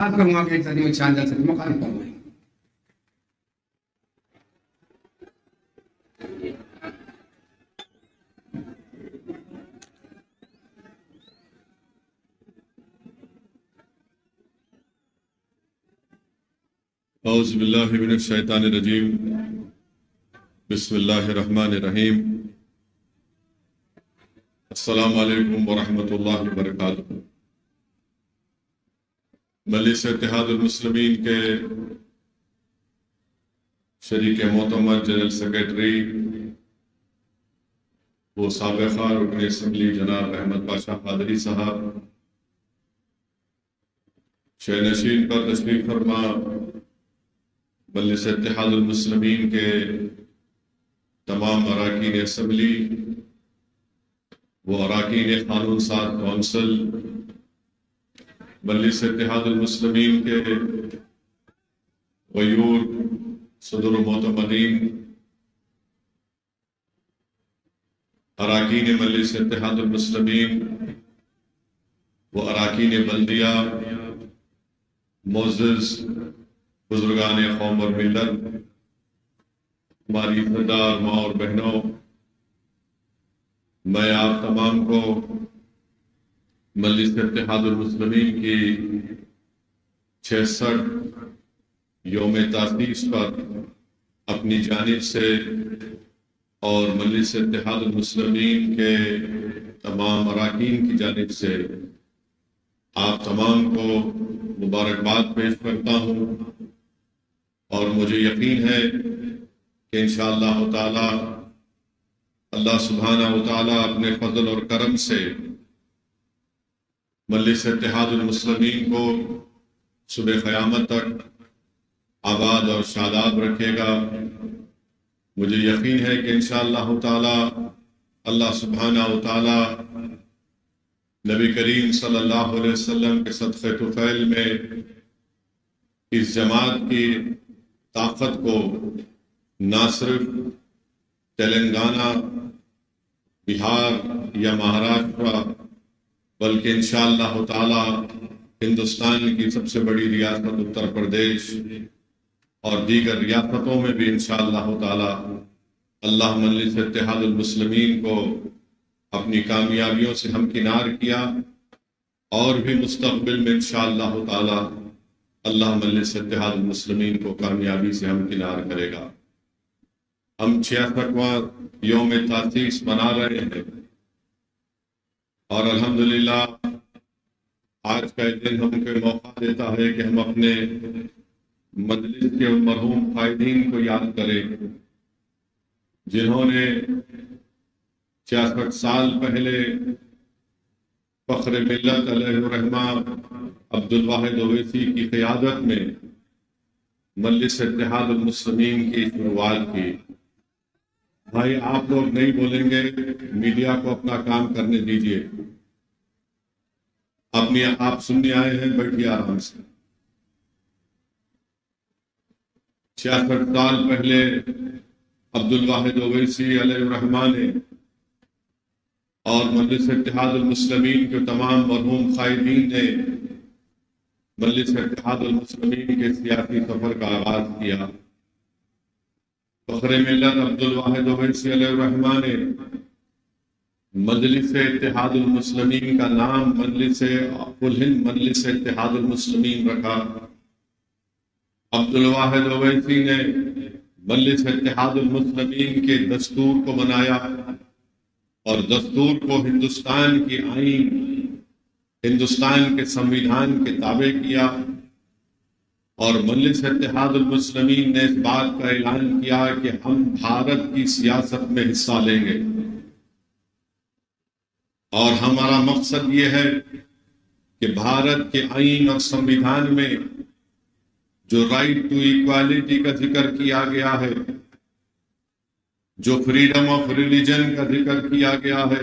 بات کروں گا کہ ایک صدی میں 56 صدی مخالف کون ہوئی. اعوذ باللہ من الشیطان الرجیم. بسم اللہ الرحمن الرحیم. السلام علیکم ورحمۃ اللہ وبرکاتہ. مجلس اتحاد المسلمین کے شریک معتمد جنرل سیکریٹری وہ سابقہ رکن اسمبلی جناب احمد پاشا قادری صاحب، شہ نشین پر تشریف فرما مجلس اتحاد المسلمین کے تمام اراکین اسمبلی، وہ اراکین قانون ساز کونسل، مجلس اتحاد المسلمین کے غیور صدر و معتمدین، اراکین مجلس اتحاد المسلمین، وہ اراکین بلدیہ، معزز بزرگان قوم اور ملت، ہماری سردار ماں اور بہنوں، میں آپ تمام کو مجلس اتحاد المسلمین کی 66 یوم تاسیس پر اپنی جانب سے اور مجلس اتحاد المسلمین کے تمام اراکین کی جانب سے آپ تمام کو مبارکباد پیش کرتا ہوں، اور مجھے یقین ہے کہ انشاءاللہ تعالی اللہ سبحانہ و تعالی اپنے فضل اور کرم سے مجلس اتحاد المسلمین کو صبح قیامت تک آباد اور شاداب رکھے گا. مجھے یقین ہے کہ انشاءاللہ تعالی اللہ سبحانہ و تعالی نبی کریم صلی اللہ علیہ وسلم کے صدقے طفیل میں اس جماعت کی طاقت کو نہ صرف تلنگانہ، بہار یا مہاراشٹر بلکہ انشاءاللہ تعالی ہندوستان کی سب سے بڑی ریاست اتر پردیش اور دیگر ریاستوں میں بھی انشاءاللہ تعالی اللہ مجلس اتحاد المسلمین کو اپنی کامیابیوں سے ہمکنار کیا، اور بھی مستقبل میں انشاءاللہ تعالی اللہ مجلس اتحاد المسلمین کو کامیابی سے ہمکنار کرے گا. ہم 66واں یوم تاسیس منا رہے ہیں، اور الحمدللہ آج کا دن ہم کو موقع دیتا ہے کہ ہم اپنے مجلس کے مرحوم قائدین کو یاد کریں، جنہوں نے 66 سال پہلے فخر ملت علیہ الرحمہ عبدالواحد اویسی کی قیادت میں مجلس اتحاد المسلمین کی شروعات کی. بھائی آپ لوگ نہیں بولیں گے، میڈیا کو اپنا کام کرنے دیجیے. اپنی آپ سننے آئے ہیں، بیٹھیے آرام سے. 66 سال پہلے عبدالواحد اویسی علیہ الرحمہ نے اور مجلس اتحاد المسلمین کے تمام مرحوم قائدین نے مجلس اتحاد المسلمین کے سیاسی سفر کا آغاز کیا. فخر ملت عبدالواحد اویسی علیہ الرحمہ نے مجلس اتحاد المسلمین کا نام مجلس الہند مجلس اتحاد المسلمین رکھا. عبدالواحد اویسی نے مجلس اتحاد المسلمین کے دستور کو بنایا، اور دستور کو ہندوستان کی آئین، ہندوستان کے سنویدھان کے تابع کیا، اور مجلس اتحاد المسلمین نے اس بات کا اعلان کیا کہ ہم بھارت کی سیاست میں حصہ لیں گے، اور ہمارا مقصد یہ ہے کہ بھارت کے آئین اور سنویدھان میں جو رائٹ ٹو ایکوالٹی کا ذکر کیا گیا ہے، جو فریڈم آف ریلیجن کا ذکر کیا گیا ہے،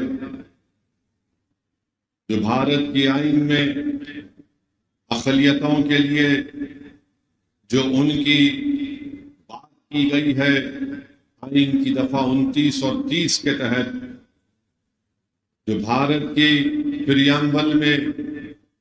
جو بھارت کی آئین میں اقلیتوں کے لیے جو ان کی بات کی گئی ہے آئین کی دفعہ 29 اور 30 کے تحت، جو بھارت کی پریامبل میں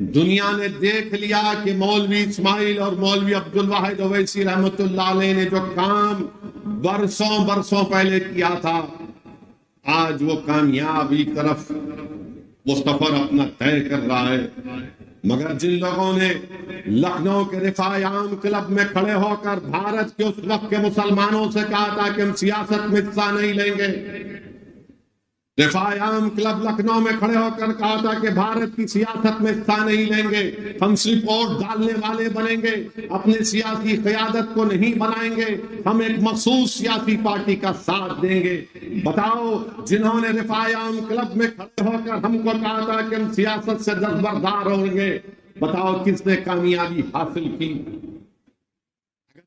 دنیا نے دیکھ لیا کہ مولوی اسماعیل اور مولوی عبد الواحد اویسی رحمت اللہ علیہ نے جو کام برسوں پہلے کیا تھا، آج وہ کامیابی طرف وہ سفر اپنا طے کر رہا ہے۔ مگر جن لوگوں نے لکھنؤ کے رفاع عام کلب میں کھڑے ہو کر بھارت کے اس وقت کے مسلمانوں سے کہا تھا کہ ہم سیاست میں حصہ نہیں لیں گے، رفاع عام کلب لکھنؤ میں کھڑے ہو کر کہا تھا کہ بھارت کی سیاست میں حصہ نہیں لیں گے، ہم صرف ووٹ ڈالنے والے بنیں گے، اپنے سیاسی قیادت کو نہیں بنائیں گے، ہم ایک مخصوص سیاسی پارٹی کا ساتھ دیں گے۔ بتاؤ، جنہوں نے رفاع عام کلب میں کھڑے ہو کر ہم کو کہا تھا کہ ہم سیاست سے دستبردار ہوں گے، بتاؤ کس نے کامیابی حاصل کی؟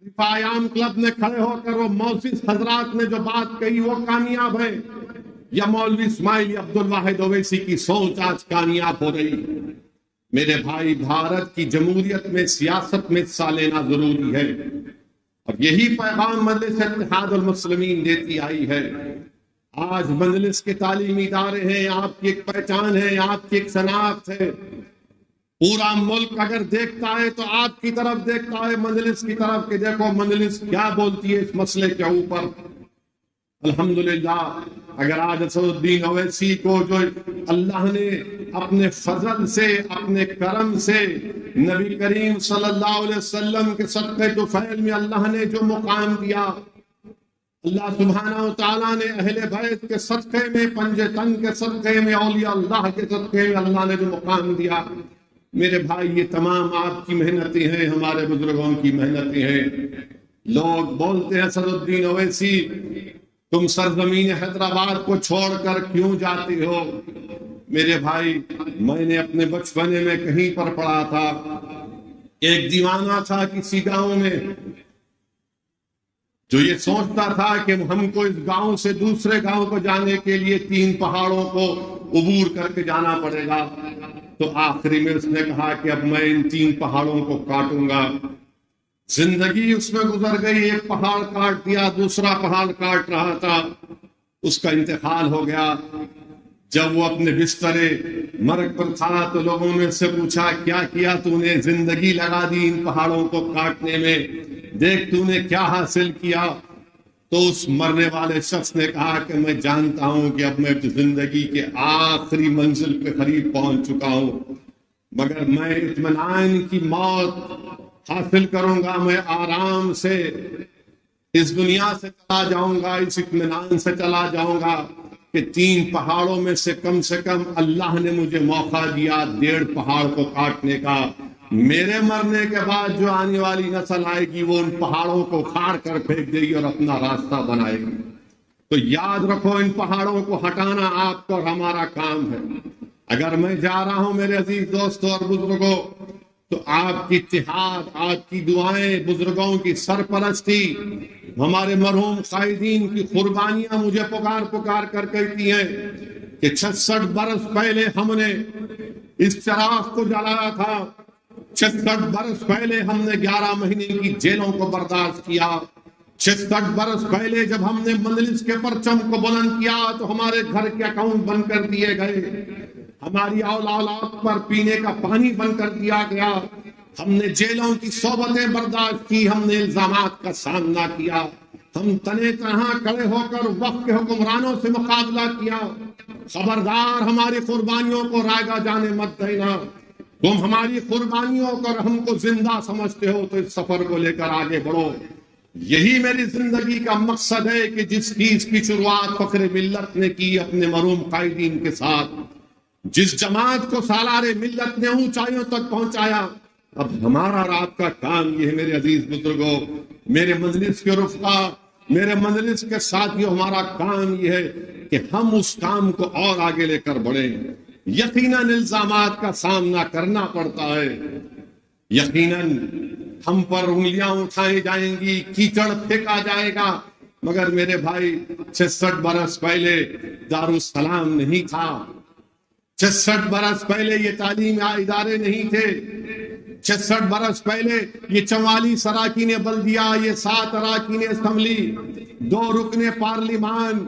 رفاع عام کلب میں کھڑے ہو کر وہ موسس حضرات نے جو بات کہی وہ کامیاب ہے، یا مولوی اسماعیل عبد الواحد اویسی کی سوچ آج کامیاب ہو رہی؟ میرے بھائی، بھارت کی جمہوریت میں سیاست میں حصہ لینا ضروری ہے، اور یہی پیغام مجلس اتحاد المسلمین دیتی آئی ہے۔ آج مجلس کے تعلیمی ادارے ہیں، آپ کی ایک پہچان ہے، آپ کی ایک شناخت ہے۔ پورا ملک اگر دیکھتا ہے تو آپ کی طرف دیکھتا ہے، مجلس کی طرف، کہ دیکھو مجلس کیا بولتی ہے اس مسئلے کے اوپر۔ الحمدللہ، اگر آج اسد الدین اویسی کو جو اللہ نے اپنے فضل سے، اپنے کرم سے، نبی کریم صلی اللہ علیہ وسلم کے صدقے طفیل میں اللہ نے جو مقام دیا، اللہ سبحانہ و تعالیٰ نے اہل بیت کے صدقے میں، پنجے تن کے صدقے میں، اولیاء اللہ کے صدقے میں اللہ نے جو مقام دیا، میرے بھائی یہ تمام آپ کی محنتیں ہیں، ہمارے بزرگوں کی محنتیں ہیں۔ لوگ بولتے ہیں اسد الدین اویسی تم سرزمین حیدرآباد کو چھوڑ کر کیوں جاتے ہو؟ میرے بھائی، میں نے اپنے بچپنے میں کہیں پر پڑھا تھا، ایک دیوانہ تھا کسی گاؤں میں جو یہ سوچتا تھا کہ ہم کو اس گاؤں سے دوسرے گاؤں کو جانے کے لیے 3 پہاڑوں کو عبور کر کے جانا پڑے گا۔ تو آخری میں اس نے کہا کہ اب میں ان 3 پہاڑوں کو کاٹوں گا۔ زندگی اس میں گزر گئی، ایک پہاڑ کاٹ دیا، دوسرا پہاڑ کاٹ رہا تھا، اس کا انتقال ہو گیا۔ جب وہ اپنے بسترے مرگ پر تھا تو لوگوں نے اس سے پوچھا کیا تو نے؟ زندگی لگا دی ان پہاڑوں کو کاٹنے میں، دیکھ تو نے کیا حاصل کیا؟ تو اس مرنے والے شخص نے کہا کہ میں جانتا ہوں کہ اب میں زندگی کے آخری منزل کے قریب پہنچ چکا ہوں، مگر میں اطمینان کی موت حاصل کروں گا، میں آرام سے اس دنیا سے چلا جاؤں گا، اس اطمینان سے چلا جاؤں گا کہ 3 پہاڑوں میں سے کم اللہ نے مجھے موقع دیا 1.5 پہاڑ کو کاٹنے کا۔ میرے مرنے کے بعد جو آنے والی نسل آئے گی وہ ان پہاڑوں کو اکھاڑ کر پھینک دے گی اور اپنا راستہ بنائے گی۔ تو یاد رکھو، ان پہاڑوں کو ہٹانا آپ کو اور ہمارا کام ہے۔ اگر میں جا رہا ہوں میرے عزیز دوستوں اور بزرگوں، تو آپ کی اتحاد، آپ کی دعائیں، بزرگوں کی سرپرستی، ہمارے مرحوم قائدین کی قربانیاں مجھے پکار کر کہتی ہیں کہ 66 برس پہلے ہم نے اس چراغ کو جلایا تھا، 66 برس پہلے ہم نے 11 مہینے کی جیلوں کو برداشت کیا، 66 برس پہلے جب ہم نے مجلس کے پرچم کو بلند کیا تو ہمارے گھر کے اکاؤنٹ بند کر دیے گئے، ہماری اولاد پر پینے کا پانی بند کر دیا گیا، ہم نے جیلوں کی صحبتیں برداشت کی، ہم نے الزامات کا سامنا کیا، ہم تنے تنہا کھڑے ہو کر وقت کے حکمرانوں سے مقابلہ کیا۔ خبردار، ہماری قربانیوں کو رائگاں جانے مت دینا۔ تم ہماری قربانیوں کو ہم کو زندہ سمجھتے ہو تو اس سفر کو لے کر آگے بڑھو۔ یہی میری زندگی کا مقصد ہے کہ جس چیز کی شروعات فخر ملت نے کی اپنے مرحوم قائدین کے ساتھ، جس جماعت کو سالار ملت نے اونچائیوں تک پہنچایا، اب ہمارا اور آپ کا کام یہ ہے میرے عزیز بزرگوں، میرے مجلس کے رفقا، میرے مجلس کے ساتھیوں، ہمارا کام یہ ہے کہ ہم اس کام کو اور آگے لے کر بڑھیں۔ یقیناً الزامات کا سامنا کرنا پڑتا ہے، یقیناً ہم پر انگلیاں اٹھائی جائیں گی، کیچڑ پھینکا جائے گا، مگر میرے بھائی 66 برس پہلے دارالسلام نہیں تھا، 66 برس پہلے یہ تعلیم ادارے نہیں تھے، 66 برس پہلے یہ 44 اراکین بلدیہ، یہ 7 اراکین اسمبلی، 2 رکن پارلیمان،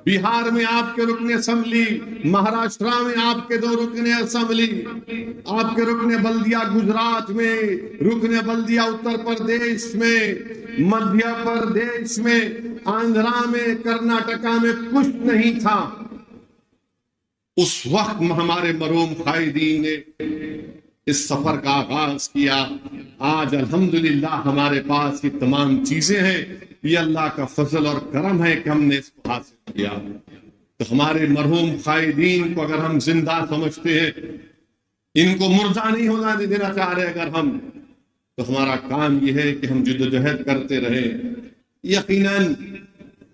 بہار میں آپ کے رکن اسمبلی، مہاراشٹرا میں آپ کے 2 رکن اسمبلی، آپ کے رکن بلدیہ گجرات میں، رکن بلدیہ اتر پردیش میں، مدھیہ پردیش میں، آندھرا میں، کرناٹکا میں کچھ نہیں تھا۔ اس وقت ہمارے مرحوم قائدین نے اس سفر کا آغاز کیا۔ آج الحمدللہ ہمارے پاس یہ تمام چیزیں ہیں، یہ اللہ کا فضل اور کرم ہے کہ ہم نے اس کو حاصل کیا۔ تو ہمارے مرحوم قائدین کو اگر ہم زندہ سمجھتے ہیں، ان کو مردہ نہیں ہونا دینا چاہ رہے اگر ہم، تو ہمارا کام یہ ہے کہ ہم جدوجہد کرتے رہیں۔ یقیناً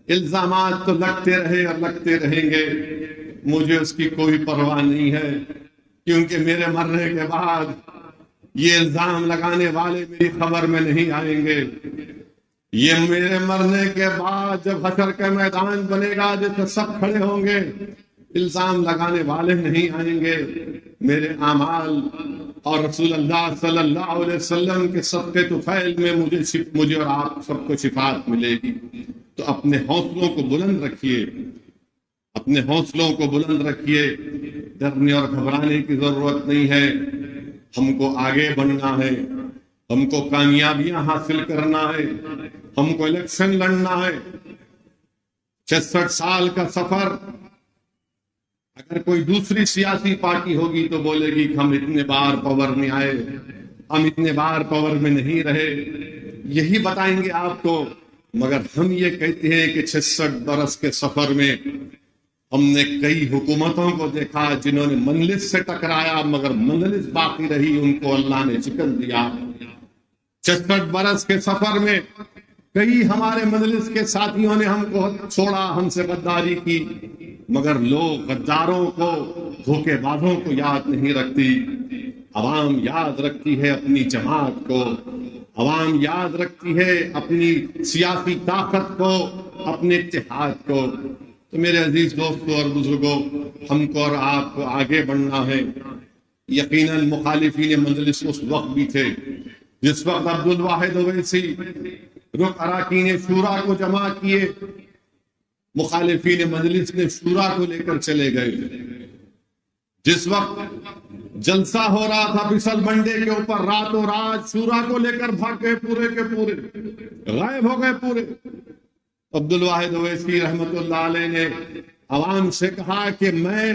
الزامات تو لگتے رہے اور لگتے رہیں گے، مجھے اس کی کوئی پرواہ نہیں ہے، کیونکہ میرے مرنے کے بعد یہ الزام لگانے والے میری خبر میں نہیں آئیں گے۔ یہ میرے مرنے کے بعد جب حشر کا میدان بنے گا جس میں سب کھڑے ہوں گے، الزام لگانے والے نہیں آئیں گے۔ میرے اعمال اور رسول اللہ صلی اللہ علیہ وسلم کے صدقے طفیل میں مجھے اور آپ سب کو شفاعت ملے گی۔ تو اپنے حوصلوں کو بلند رکھیے، اپنے حوصلوں کو بلند رکھیے، ڈرنے اور گھبرانے کی ضرورت نہیں ہے۔ ہم کو آگے بڑھنا ہے، ہم کو کامیابیاں حاصل کرنا ہے، ہم کو الیکشن لڑنا ہے۔ 66 سال کا سفر، اگر کوئی دوسری سیاسی پارٹی ہوگی تو بولے گی کہ ہم اتنے بار پاور میں آئے، ہم اتنے بار پاور میں نہیں رہے، یہی بتائیں گے آپ کو۔ مگر ہم یہ کہتے ہیں کہ 66 برس کے سفر میں ہم نے کئی حکومتوں کو دیکھا جنہوں نے مجلس سے ٹکرایا، مگر مجلس باقی رہی، ان کو اللہ نے شکست دیا۔ 66 برس کے سفر میں کئی ہمارے مجلس کے ساتھیوں نے ہم کو چھوڑا، ہم سے غداری کی، مگر لوگ غداروں کو، دھوکے بازوں کو یاد نہیں رکھتی۔ عوام یاد رکھتی ہے اپنی جماعت کو، عوام یاد رکھتی ہے اپنی سیاسی طاقت کو، اپنے اتحاد کو۔ تو میرے عزیز دوستوں اور بزرگوں، ہم کو اور آپ کو آگے بڑھنا ہے۔ یقیناً مخالفین مجلس اس وقت بھی تھے جس وقت عبدالواحد اویسی اراکین شورا کو جمع کیے، مخالفین مجلس نے شورا کو لے کر چلے گئے۔ جس وقت جلسہ ہو رہا تھا بسل بنڈے کے اوپر، راتوں رات شورا کو لے کر بھاگ گئے، پورے کے پورے غائب ہو گئے پورے۔ عبدالواحد اویسی رحمت اللہ علیہ نے عوام سے کہا کہ میں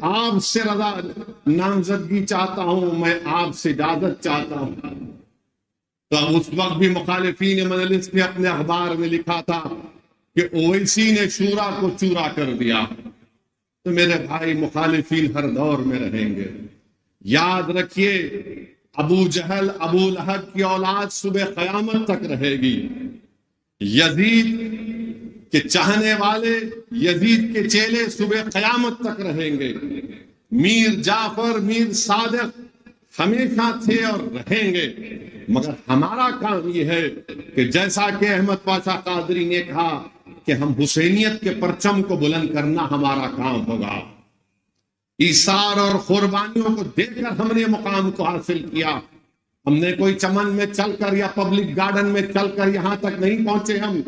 آپ سے رضا نامزدگی چاہتا ہوں، میں آپ سے اجازت چاہتا ہوں۔ تو اس وقت بھی مخالفین مجلس نے اپنے اخبار میں لکھا تھا کہ اویسی نے شورا کو چورا کر دیا۔ تو میرے بھائی، مخالفین ہر دور میں رہیں گے۔ یاد رکھیے، ابو جہل، ابو لہب کی اولاد صبح قیامت تک رہے گی۔ یزید کے چاہنے والے، یزید کے چیلے صبح قیامت تک رہیں گے۔ میر جعفر، میر صادق ہمیشہ تھے اور رہیں گے، مگر ہمارا کام یہ ہے کہ جیسا کہ احمد پاشا قادری نے کہا کہ ہم حسینیت کے پرچم کو بلند کرنا ہمارا کام ہوگا۔ ایثار اور قربانیوں کو دے کر ہم نے مقام کو حاصل کیا۔ ہم نے کوئی چمن میں چل کر یا پبلک گارڈن میں چل کر یہاں تک نہیں پہنچے، ہم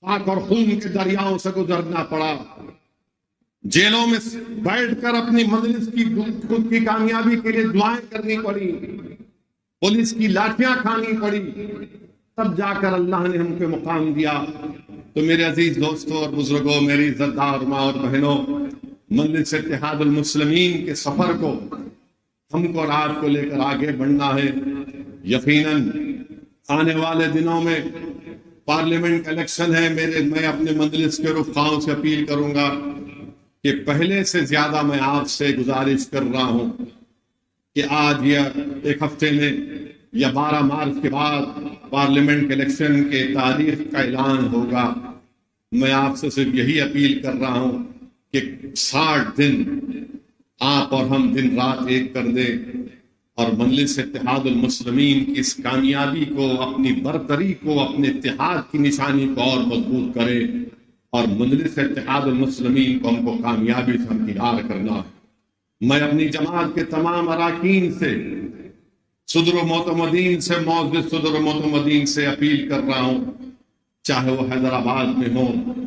خاک اور خون کے دریاؤں سے گزرنا پڑا، جیلوں میں بیٹھ کر اپنی مجلس کی خود کی کامیابی کے لیے دعائیں کرنی پڑی، پولیس کی لاٹھیاں کھانی پڑی، تب جا کر اللہ نے ہم کو مقام دیا۔ تو میرے عزیز دوستوں اور بزرگوں، میری عزت دار ماں اور بہنوں، مجلس اتحاد المسلمین کے سفر کو ہم کو اور آپ کو لے کر آگے بڑھنا ہے۔ یقیناً آنے والے دنوں میں پارلیمنٹ کا الیکشن ہے۔ میں اپنے مجلس کے رفقاؤں سے اپیل کروں گا کہ پہلے سے زیادہ میں آپ سے گزارش کر رہا ہوں کہ آج یا ایک ہفتے میں یا 12 مارچ کے بعد پارلیمنٹ کے الیکشن کے تاریخ کا اعلان ہوگا۔ میں آپ سے صرف یہی اپیل کر رہا ہوں کہ 60 دن آپ اور ہم دن رات ایک کر دیں اور مجلس اتحاد المسلمین کی اس کامیابی کو، اپنی برتری کو، اپنے اتحاد کی نشانی کو اور مضبوط کریں، اور مجلس اتحاد المسلمین کو ہم کو کامیابی سے ہمکنار کرنا ہے۔ میں اپنی جماعت کے تمام اراکین سے، صدر و معتمدین سے، معزز صدر و معتمدین سے اپیل کر رہا ہوں، چاہے وہ حیدرآباد میں ہوں،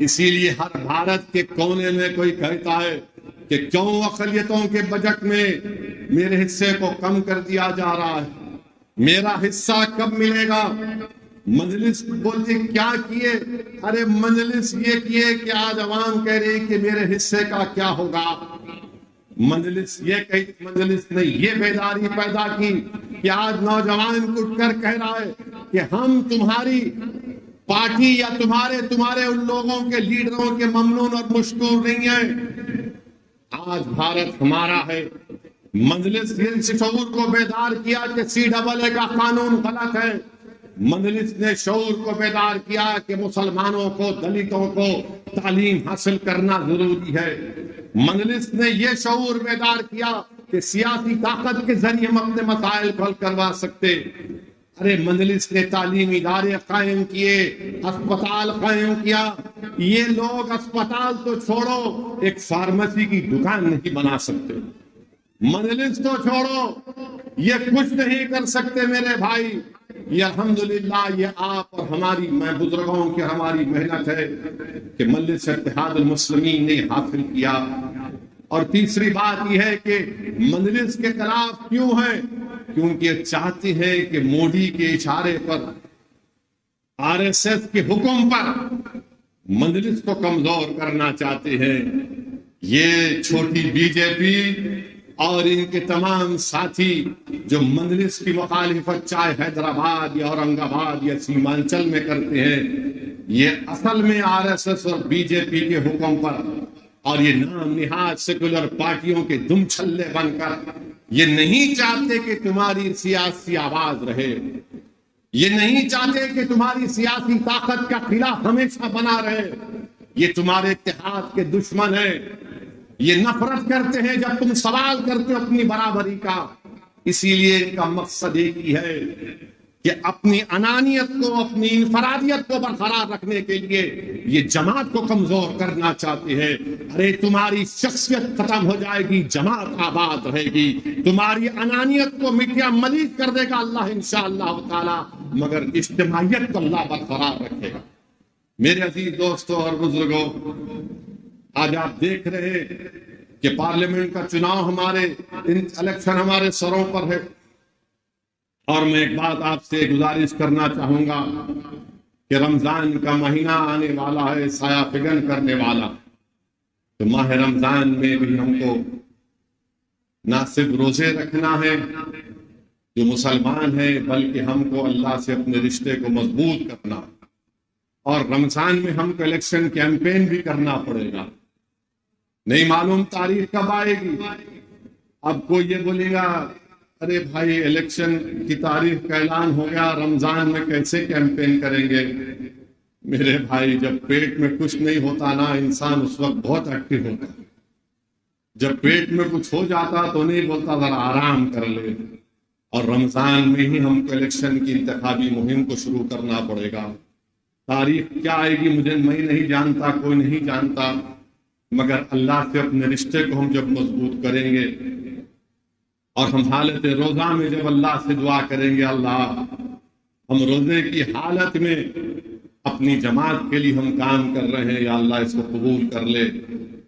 اسی لیے ہر بھارت کے کونے میں کوئی کہتا ہے کہ کیوں اقلیتوں کے بجٹ میں میرے حصے کو کم کر دیا جا رہا ہے، میرا حصہ کب ملے گا؟ مجلس بولتی کیا کیے؟ ارے مجلس یہ کیے کہ آج عوام کہہ رہی کہ میرے حصے کا کیا ہوگا۔ مجلس نے یہ بیداری پیدا کی کہ آج نوجوان اٹھ کر کہہ رہا ہے کہ ہم تمہاری پارٹی یا تمہارے ان لوگوں کے لیڈروں کے ممنون اور مشکور نہیں ہیں، آج بھارت ہمارا ہے۔ مجلس نے شعور کو بیدار کیا کہ CAA کا قانون غلط ہے، مجلس نے شعور کو بیدار کیا کہ مسلمانوں کو، دلتوں کو تعلیم حاصل کرنا ضروری ہے، مجلس نے یہ شعور بیدار کیا کہ سیاسی طاقت کے ذریعے ہم اپنے مسائل کو حل کروا سکتے۔ ارے مجلس نے تعلیمی ادارے قائم کیے، اسپتال قائم کیا۔ یہ لوگ اسپتال تو چھوڑو، ایک فارمیسی کی دکان نہیں بنا سکتے۔ مجلس تو چھوڑو، یہ کچھ نہیں کر سکتے میرے بھائی۔ یہ الحمدللہ یہ آپ اور ہماری بزرگوں کی ہماری محنت ہے کہ مجلس اتحاد المسلمین نے حاصل کیا۔ اور تیسری بات یہ ہے کہ مجلس کے خلاف کیوں ہے؟ کیونکہ چاہتے ہیں کہ مودی کے اشارے پر، RSS کے حکم پر مجلس کو کمزور کرنا چاہتے ہیں۔ یہ چھوٹی BJP اور ان کے تمام ساتھی جو مجلس کی مخالفت چاہے حیدرآباد یا اورنگ آباد یا سیمانچل میں کرتے ہیں، یہ اصل میں RSS اور BJP کے حکم پر اور یہ نام نہاد سیکولر پارٹیوں کے دم چھلے بن کر یہ نہیں چاہتے کہ تمہاری سیاسی آواز رہے، یہ نہیں چاہتے کہ تمہاری سیاسی طاقت کا خلاف ہمیشہ بنا رہے۔ یہ تمہارے اتحاد کے دشمن ہیں، یہ نفرت کرتے ہیں جب تم سوال کرتے ہو اپنی برابری کا۔ اسی لیے ان کا مقصد ایک ہی ہے کہ اپنی انانیت کو، اپنی انفرادیت کو برقرار رکھنے کے لیے یہ جماعت کو کمزور کرنا چاہتے ہیں۔ ارے تمہاری شخصیت ختم ہو جائے گی، جماعت آباد رہے گی، تمہاری انانیت کو مٹیا ملیج کر دے گا اللہ انشاءاللہ تعالی، مگر اجتماعیت کو اللہ برقرار رکھے گا۔ میرے عزیز دوستوں اور بزرگوں، آج آپ دیکھ رہے ہیں کہ پارلیمنٹ کا چناؤ الیکشن ہمارے سروں پر ہے، اور میں ایک بات آپ سے گزارش کرنا چاہوں گا کہ رمضان کا مہینہ آنے والا ہے، سایہ فگن کرنے والا، تو ماہ رمضان میں بھی ہم کو نہ صرف روزے رکھنا ہے جو مسلمان ہیں، بلکہ ہم کو اللہ سے اپنے رشتے کو مضبوط کرنا، اور رمضان میں ہم کو الیکشن کیمپین بھی کرنا پڑے گا۔ نہیں معلوم تاریخ کب آئے گی۔ اب کوئی یہ بولے گا ارے بھائی الیکشن کی تاریخ کا اعلان ہو گیا، رمضان میں کیسے کیمپین کریں گے؟ میرے بھائی جب پیٹ میں کچھ نہیں ہوتا نا، انسان اس وقت بہت ایکٹیو ہوتا ہے۔ جب پیٹ میں کچھ ہو جاتا تو نہیں بولتا ذرا آرام کر لے، اور رمضان میں ہی ہم کو الیکشن کی انتخابی مہم کو شروع کرنا پڑے گا۔ تاریخ کیا آئے گی میں نہیں جانتا، کوئی نہیں جانتا، مگر اللہ سے اپنے رشتے کو ہم جب مضبوط کریں گے اور ہم حالت روزہ میں جب اللہ سے دعا کریں گے اللہ ہم روزے کی حالت میں اپنی جماعت کے لیے ہم کام کر رہے ہیں، یا اللہ اس کو قبول کر لے،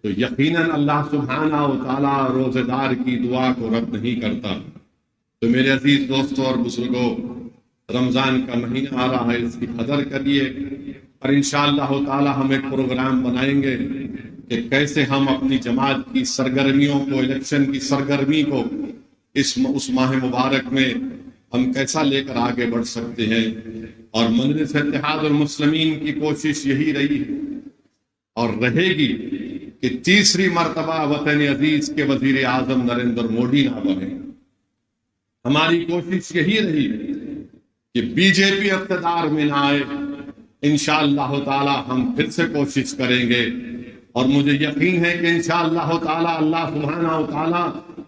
تو یقیناً اللہ سبحانہ و تعالیٰ روزے دار کی دعا کو رد نہیں کرتا۔ تو میرے عزیز دوستوں اور بزرگوں، رمضان کا مہینہ آ رہا ہے، اس کی قدر کریے، اور انشاءاللہ تعالی ہم ایک پروگرام بنائیں گے کہ کیسے ہم اپنی جماعت کی سرگرمیوں کو، الیکشن کی سرگرمی کو اس ماہ مبارک میں ہم کیسا لے کر آگے بڑھ سکتے ہیں۔ اور مجلس اتحاد المسلمین کی کوشش یہی رہی اور رہے گی کہ تیسری مرتبہ وطن عزیز کے وزیر اعظم نریندر مودی نہ بنے۔ ہماری کوشش یہی رہی کہ BJP اقتدار میں نہ آئے۔ انشاءاللہ تعالی ہم پھر سے کوشش کریں گے، اور مجھے یقین ہے کہ انشاءاللہ تعالی اللہ سبحانہ و تعالی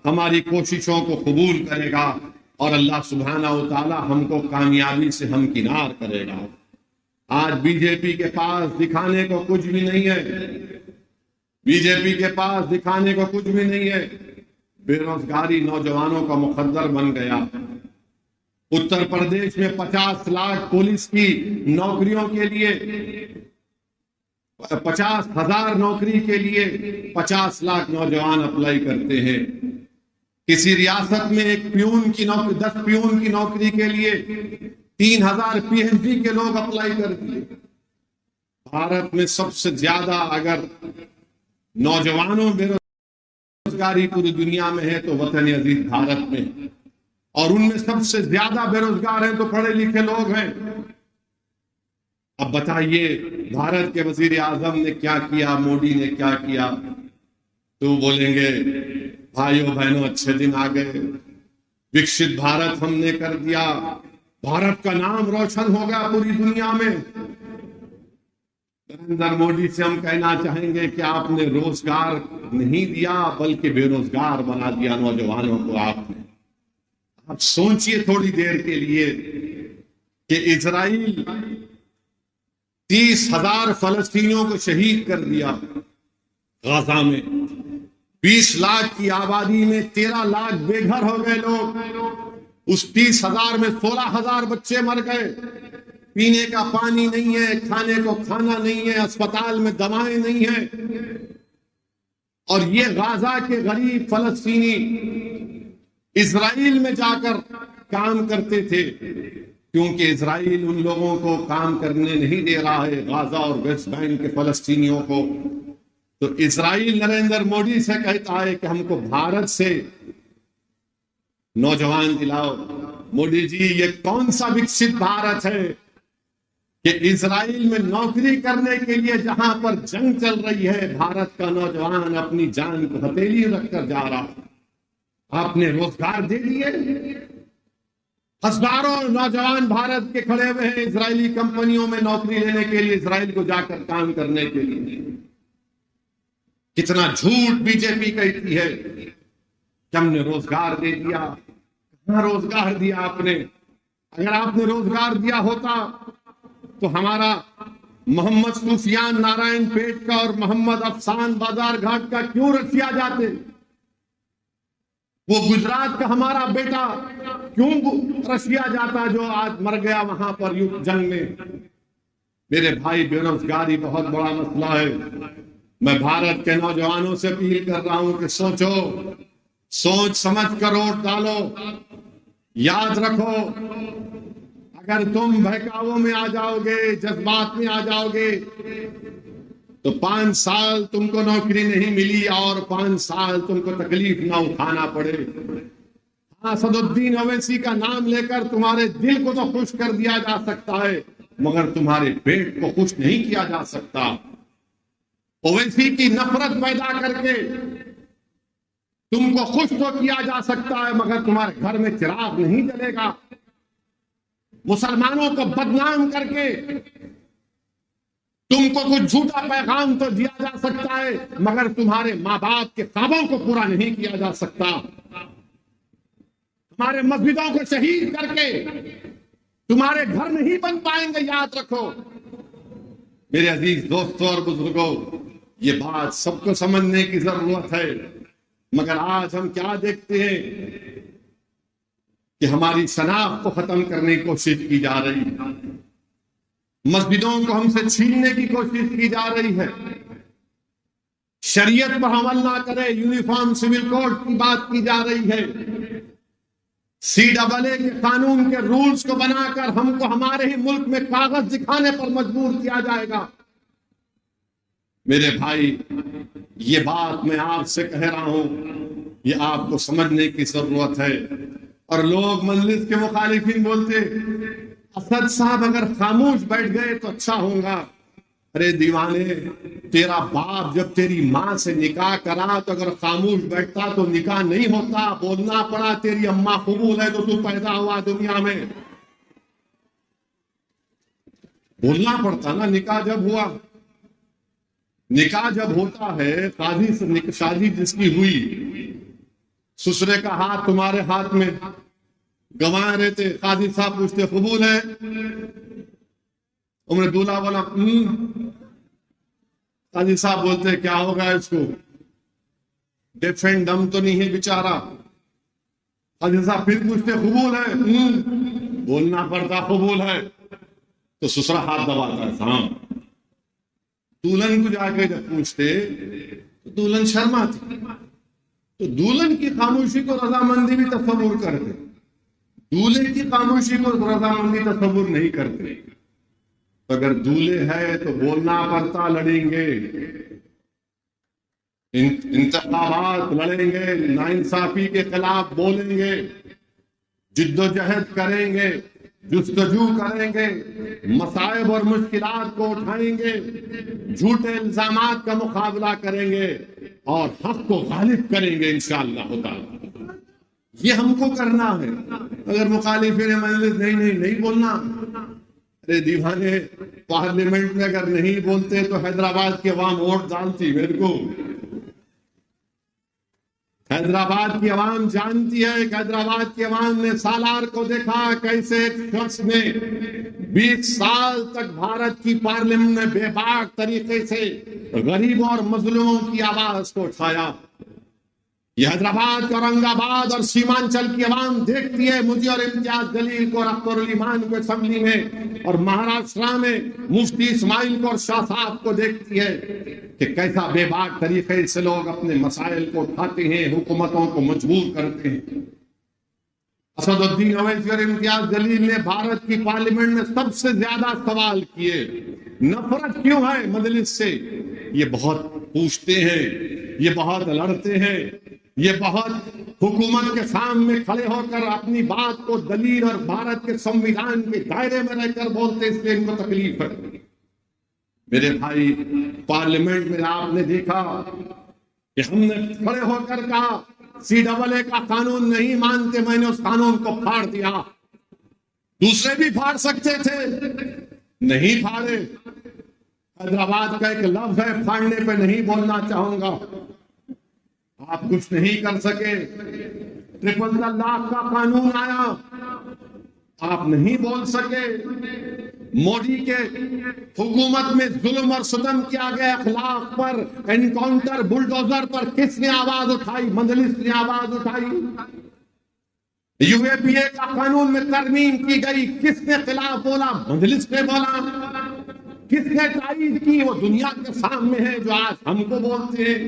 ہماری کوششوں کو قبول کرے گا، اور اللہ سبحانہ و تعالی ہم کو کامیابی سے ہمکنار کرے گا۔ آج BJP کے پاس دکھانے کو کچھ بھی نہیں ہے، BJP کے پاس دکھانے کو کچھ بھی نہیں ہے۔ بے روزگاری نوجوانوں کا مقدر بن گیا۔ اتر پردیش میں 50 لاکھ پولیس کی نوکریوں کے لیے 50,000 نوکری کے لیے 50 لاکھ نوجوان اپلائی کرتے ہیں. کسی ریاست میں ایک پیون کی نوکری 10 پیون کی نوکری کے لیے 3,000 پی ایچ ڈی کے لوگ اپلائی کر دیے. بھارت میں سب سے زیادہ اگر نوجوانوں بے روزگاری پوری دنیا میں ہے تو وطن عزیز بھارت میں، اور ان میں سب سے زیادہ بے روزگار ہیں تو پڑھے لکھے لوگ ہیں. اب بتائیے بھارت کے وزیر اعظم نے کیا کیا، مودی نے کیا کیا؟ تو بولیں گے بھائیوں بہنوں اچھے دن آ گئے، وکست بھارت ہم نے کر دیا، بھارت کا نام روشن ہو گیا پوری دنیا میں. نریندر مودی سے ہم کہنا چاہیں گے کہ آپ نے روزگار نہیں دیا بلکہ بے روزگار بنا دیا نوجوانوں کو آپ نے. آپ سوچئے تھوڑی دیر کے لیے کہ اسرائیل 30,000 فلسطینیوں کو شہید کر دیا غزہ میں، 20 لاکھ کی آبادی میں 13 لاکھ بے گھر ہو گئے لوگ. اس 30,000 میں 16,000 بچے مر گئے. پینے کا پانی نہیں ہے، کھانے کو کھانا نہیں ہے، اسپتال میں دوائیں نہیں ہیں. اور یہ غزہ کے غریب فلسطینی اسرائیل میں جا کر کام کرتے تھے، کیونکہ اسرائیل ان لوگوں کو کام کرنے نہیں دے رہا ہے، غزہ اور ویسٹ بینک کے فلسطینیوں کو. تو اسرائیل نریندر مودی سے کہتا ہے کہ ہم کو بھارت سے نوجوان دلاؤ. مودی جی یہ کون سا وکست بھارت ہے کہ اسرائیل میں نوکری کرنے کے لیے جہاں پر جنگ چل رہی ہے بھارت کا نوجوان اپنی جان کو ہتھیلی رکھ کر جا رہا. آپ نے روزگار دے دیے، ہزاروں نوجوان بھارت کے کھڑے ہوئے ہیں اسرائیلی کمپنیوں میں نوکری لینے کے لیے، اسرائیل کو جا کر کام کرنے کے لیے. کتنا جھوٹ بی جے پی کہتی ہے کہ ہم نے روزگار دے دیا. کہاں روزگار دیا آپ نے؟ اگر آپ نے روزگار دیا ہوتا تو ہمارا محمد سفیان نارائن پیٹ کا اور محمد افسان بازار گھاٹ کا کیوں رسیا جاتے؟ وہ گجرات کا ہمارا بیٹا کیوں رسیا جاتا جو آج مر گیا وہاں پر جنگ میں؟ میرے بھائی بے روزگاری بہت بڑا مسئلہ ہے. میں بھارت کے نوجوانوں سے اپیل کر رہا ہوں کہ سوچو، سوچ سمجھ کر ووٹ ڈالو. یاد رکھو اگر تم بہکاووں میں آ جاؤ گے، جذبات میں آ جاؤ گے تو 5 سال تم کو نوکری نہیں ملی اور 5 سال تم کو تکلیف نہ اٹھانا پڑے. ہاں اسد الدین اویسی کا نام لے کر تمہارے دل کو تو خوش کر دیا جا سکتا ہے مگر تمہارے پیٹ کو خوش نہیں کیا جا سکتا. اویسی کی نفرت پیدا کر کے تم کو خوش تو کیا جا سکتا ہے مگر تمہارے گھر میں چراغ نہیں جلے گا. مسلمانوں کو بدنام کر کے تم کو کچھ جھوٹا پیغام تو دیا جا سکتا ہے مگر تمہارے ماں باپ کے خوابوں کو پورا نہیں کیا جا سکتا. تمہارے مسجدوں کو شہید کر کے تمہارے گھر نہیں بن پائیں گے. یاد رکھو میرے عزیز دوستوں اور بزرگوں، یہ بات سب کو سمجھنے کی ضرورت ہے. مگر آج ہم کیا دیکھتے ہیں کہ ہماری شناخت کو ختم کرنے کی کوشش کی جا رہی ہے، مسجدوں کو ہم سے چھیننے کی کوشش کی جا رہی ہے، شریعت پر عمل نہ کرے، یونیفارم سول کوڈ کی بات کی جا رہی ہے، CAA کے قانون کے رولز کو بنا کر ہم کو ہمارے ہی ملک میں کاغذ دکھانے پر مجبور کیا جائے گا. میرے بھائی یہ بات میں آپ سے کہہ رہا ہوں، یہ آپ کو سمجھنے کی ضرورت ہے. اور لوگ مجلس کے مخالفین بولتے اسد صاحب اگر خاموش بیٹھ گئے تو اچھا ہوگا. ارے دیوانے، تیرا باپ جب تیری ماں سے نکاح کرا تو اگر خاموش بیٹھتا تو نکاح نہیں ہوتا، بولنا پڑا تیری اماں قبول ہے تو تو پیدا ہوا دنیا میں. بولنا پڑتا نا. نکاح جب ہوا، نکاح جب ہوتا ہے، قاضی سے شادی جس کی ہوئی، سسرے کا ہاتھ تمہارے ہاتھ میں، گواہ رہتے، قاضی صاحب پوچھتے قبول ہے؟ عمر دولہا بولا قاضی صاحب بولتے کیا ہوگا اس کو، ڈیف اینڈ ڈم تو نہیں ہے بیچارہ. قاضی صاحب پھر پوچھتے قبول ہے؟ بولنا پڑتا قبول ہے. تو سسرا ہاتھ دباتا ہے. ہاں دلہن کو جا کے جب پوچھتے تو دلہن شرماتی، تو دلہن کی خاموشی کو رضامندی بھی تصور کرتے، دولہے کی خاموشی کو رضامندی تصور نہیں کرتے۔ اگر دولہے ہے تو بولنا پڑتا، لڑیں گے، انتخابات لڑیں گے، ناانصافی کے خلاف بولیں گے، جد و جہد کریں گے، جستجو کریں گے، مصائب اور مشکلات کو اٹھائیں گے، جھوٹے الزامات کا مقابلہ کریں گے اور حق کو غالب کریں گے انشاءاللہ تعالی۔ یہ ہم کو کرنا ہے۔ اگر مخالفین مجلس نہیں بولنا، ارے دیوانے، پارلیمنٹ میں اگر نہیں بولتے تو حیدرآباد کی عوام ووٹ ڈالتی میرے کو۔ حیدرآباد کی عوام جانتی ہے کہ حیدرآباد کی عوام نے سالار کو دیکھا کیسے ایک شخص نے 20 سال تک بھارت کی پارلیمنٹ میں بے باک طریقے سے غریبوں اور مظلوموں کی آواز کو اٹھایا۔ یہ حیدرآباد، اورنگ آباد اور سیمانچل کی عوام دیکھتی ہے مجھے اور امتیاز جلیل کو اور اختر علی خان کو اسمبلی میں، اور مہاراشٹرا میں مفتی اسماعیل کو اور شاہ صاحب کو دیکھتی ہے کہ کیسا بے باک طریقے سے لوگ اپنے مسائل کو اٹھاتے ہیں، حکومتوں کو مجبور کرتے ہیں۔ اسد الدین اویسی اور امتیاز جلیل نے بھارت کی پارلیمنٹ میں سب سے زیادہ سوال کیے۔ نفرت کیوں ہے مجلس سے؟ یہ بہت پوچھتے ہیں، یہ بہت لڑتے ہیں، یہ بہت حکومت کے سامنے کھڑے ہو کر اپنی بات کو دلیل اور بھارت کے سنویدھان کے دائرے میں رہ کر بولتے، اس لیے ان کو تکلیف ہے۔ میرے بھائی، پارلیمنٹ میں آپ نے دیکھا کہ ہم نے کھڑے ہو کر کہا CAA کا قانون نہیں مانتے، میں نے اس قانون کو پھاڑ دیا۔ دوسرے بھی پھاڑ سکتے تھے، نہیں پھاڑے۔ حیدرآباد کا ایک لفظ ہے، پھاڑنے پہ نہیں بولنا چاہوں گا، آپ کچھ نہیں کر سکے۔ 3 لاکھ کا قانون آیا، آپ نہیں بول سکے۔ مودی کے حکومت میں ظلم اور ستم کیا گیا، اخلاق پر، انکاؤنٹر، بلڈوزر پر کس نے آواز اٹھائی؟ مجلس نے آواز اٹھائی۔ UAPA کا قانون میں ترمیم کی گئی، کس نے خلاف بولا؟ مجلس نے بولا۔ کس نے تائید کی؟ وہ دنیا کے سامنے ہے جو آج ہم کو بولتے ہیں۔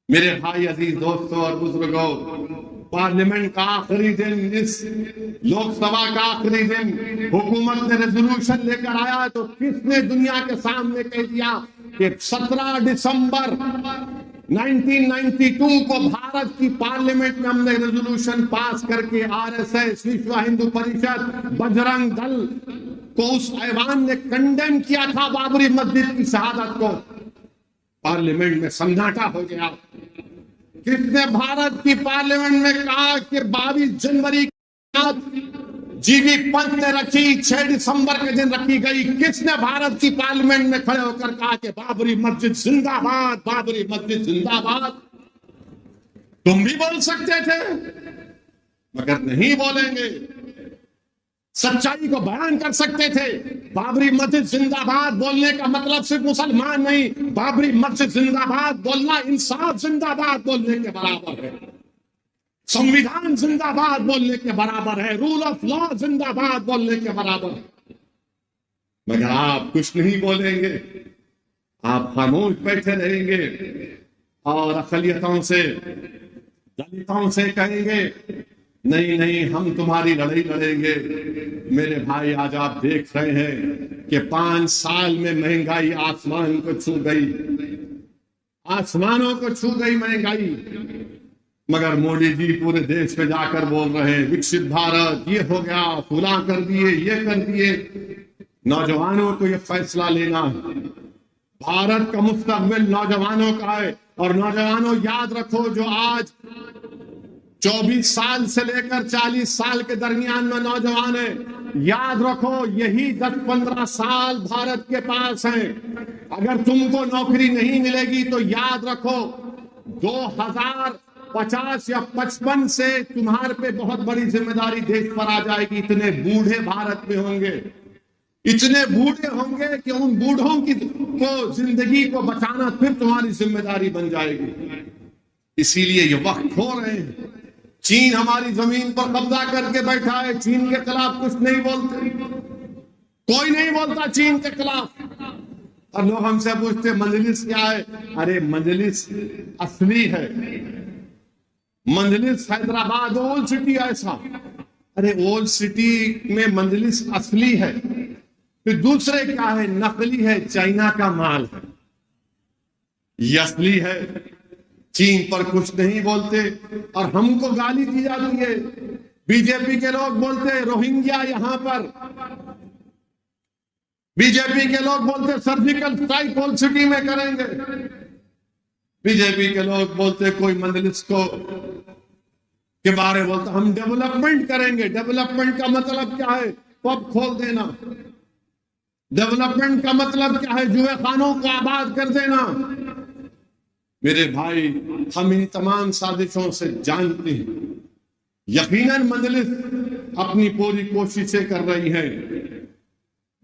میرے بھائی عزیز دوستوں اور بزرگوں، پارلیمنٹ کا آخری دن، اس لوک سبھا کا آخری دن، حکومت نے ریزولوشن لے کر آیا تو کس نے دنیا کے سامنے کہہ دیا کہ 17 دسمبر 1992 کو بھارت کی پارلیمنٹ میں ہم نے ریزولوشن پاس کر کے RSS، وشو ہندو پریشد، بجرنگ دل کو اس ایوان نے کنڈیم کیا تھا بابری مسجد کی شہادت کو۔ پارلیمنٹ میں سناٹا ہو گیا۔ کس نے بھارت کی پارلیمنٹ میں کہا کہ 22 جنوری جی بی پنت نے رکھی، 6 دسمبر کے دن رکھی گئی؟ کس نے بھارت کی پارلیمنٹ میں کھڑے ہو کر کہا کہ بابری مسجد زندہ باد، بابری مسجد زندہ باد؟ تم بھی بول سکتے تھے مگر نہیں بولیں گے۔ سچائی کو بیان کر سکتے تھے۔ بابری مسجد زندہ باد بولنے کا مطلب صرف مسلمان نہیں، بابری مسجد زندہ باد بولنا انصاف زندہ باد بولنے کے برابر ہے، سنویدھان زندہ باد بولنے کے برابر ہے، رول آف لا زندہ باد بولنے کے برابر ہے۔ مگر آپ کچھ نہیں بولیں گے، آپ خاموش بیٹھے رہیں گے اور اقلیتوں سے، دلتوں سے کہیں گے نہیں ہم تمہاری لڑائی لڑیں گے۔ میرے بھائی، آج آپ دیکھ رہے ہیں کہ 5 سال میں مہنگائی آسمان کو چھو گئی، آسمانوں کو چھو گئی مہنگائی، مگر مودی جی پورے دیش میں جا کر بول رہے ہیں وکست بھارت، یہ ہو گیا، فلاں کر دیے، یہ کر دیے۔ نوجوانوں کو یہ فیصلہ لینا ہے، بھارت کا مستقبل نوجوانوں کا ہے۔ اور نوجوانوں یاد رکھو، جو آج 24 سال سے لے کر 40 سال کے درمیان میں نوجوان ہیں، یاد رکھو یہی 10-15 سال بھارت کے پاس ہیں۔ اگر تم کو نوکری نہیں ملے گی تو یاد رکھو 2050 یا 55 سے تمہارے پہ بہت بڑی ذمہ داری دیش پر آ جائے گی۔ اتنے بوڑھے بھارت میں ہوں گے، اتنے بوڑھے ہوں گے کہ ان بوڑھوں کی کو زندگی کو بچانا پھر تمہاری ذمہ داری بن جائے گی۔ اسی لیے یہ وقت ہو رہے ہیں۔ چین ہماری زمین پر قبضہ کر کے بیٹھا ہے، چین کے خلاف کچھ نہیں بولتے، کوئی نہیں بولتا چین کے خلاف۔ اور لوگ ہم سے پوچھتے مجلس کیا ہے؟ ارے مجلس اصلی ہے، مجلس حیدرآباد اولڈ سٹی ایسا، ارے اولڈ سٹی میں مجلس اصلی ہے، پھر دوسرے کیا ہے؟ نقلی ہے، چائنا کا مال ہے، یہ اصلی ہے۔ چین پر کچھ نہیں بولتے، اور ہم کو گالی دی جاتی ہے، بی جے پی کے لوگ بولتے روہنگیا یہاں پر، بی جے پی کے لوگ بولتے سرجیکل اسٹرائک اولڈ سٹی میں کریں گے، بی جے پی کے لوگ بولتے کوئی مجلس کو کے بارے بولتا ہم ڈیولپمنٹ کریں گے۔ ڈیولپمنٹ کا مطلب کیا ہے؟ پب کھول دینا۔ ڈیولپمنٹ کا مطلب کیا ہے؟ جوئے خانوں کو آباد کر دینا۔ میرے بھائی، ہم ان تمام سازشوں سے جانتے ہیں، یقیناً مجلس اپنی پوری کوششیں کر رہی ہے،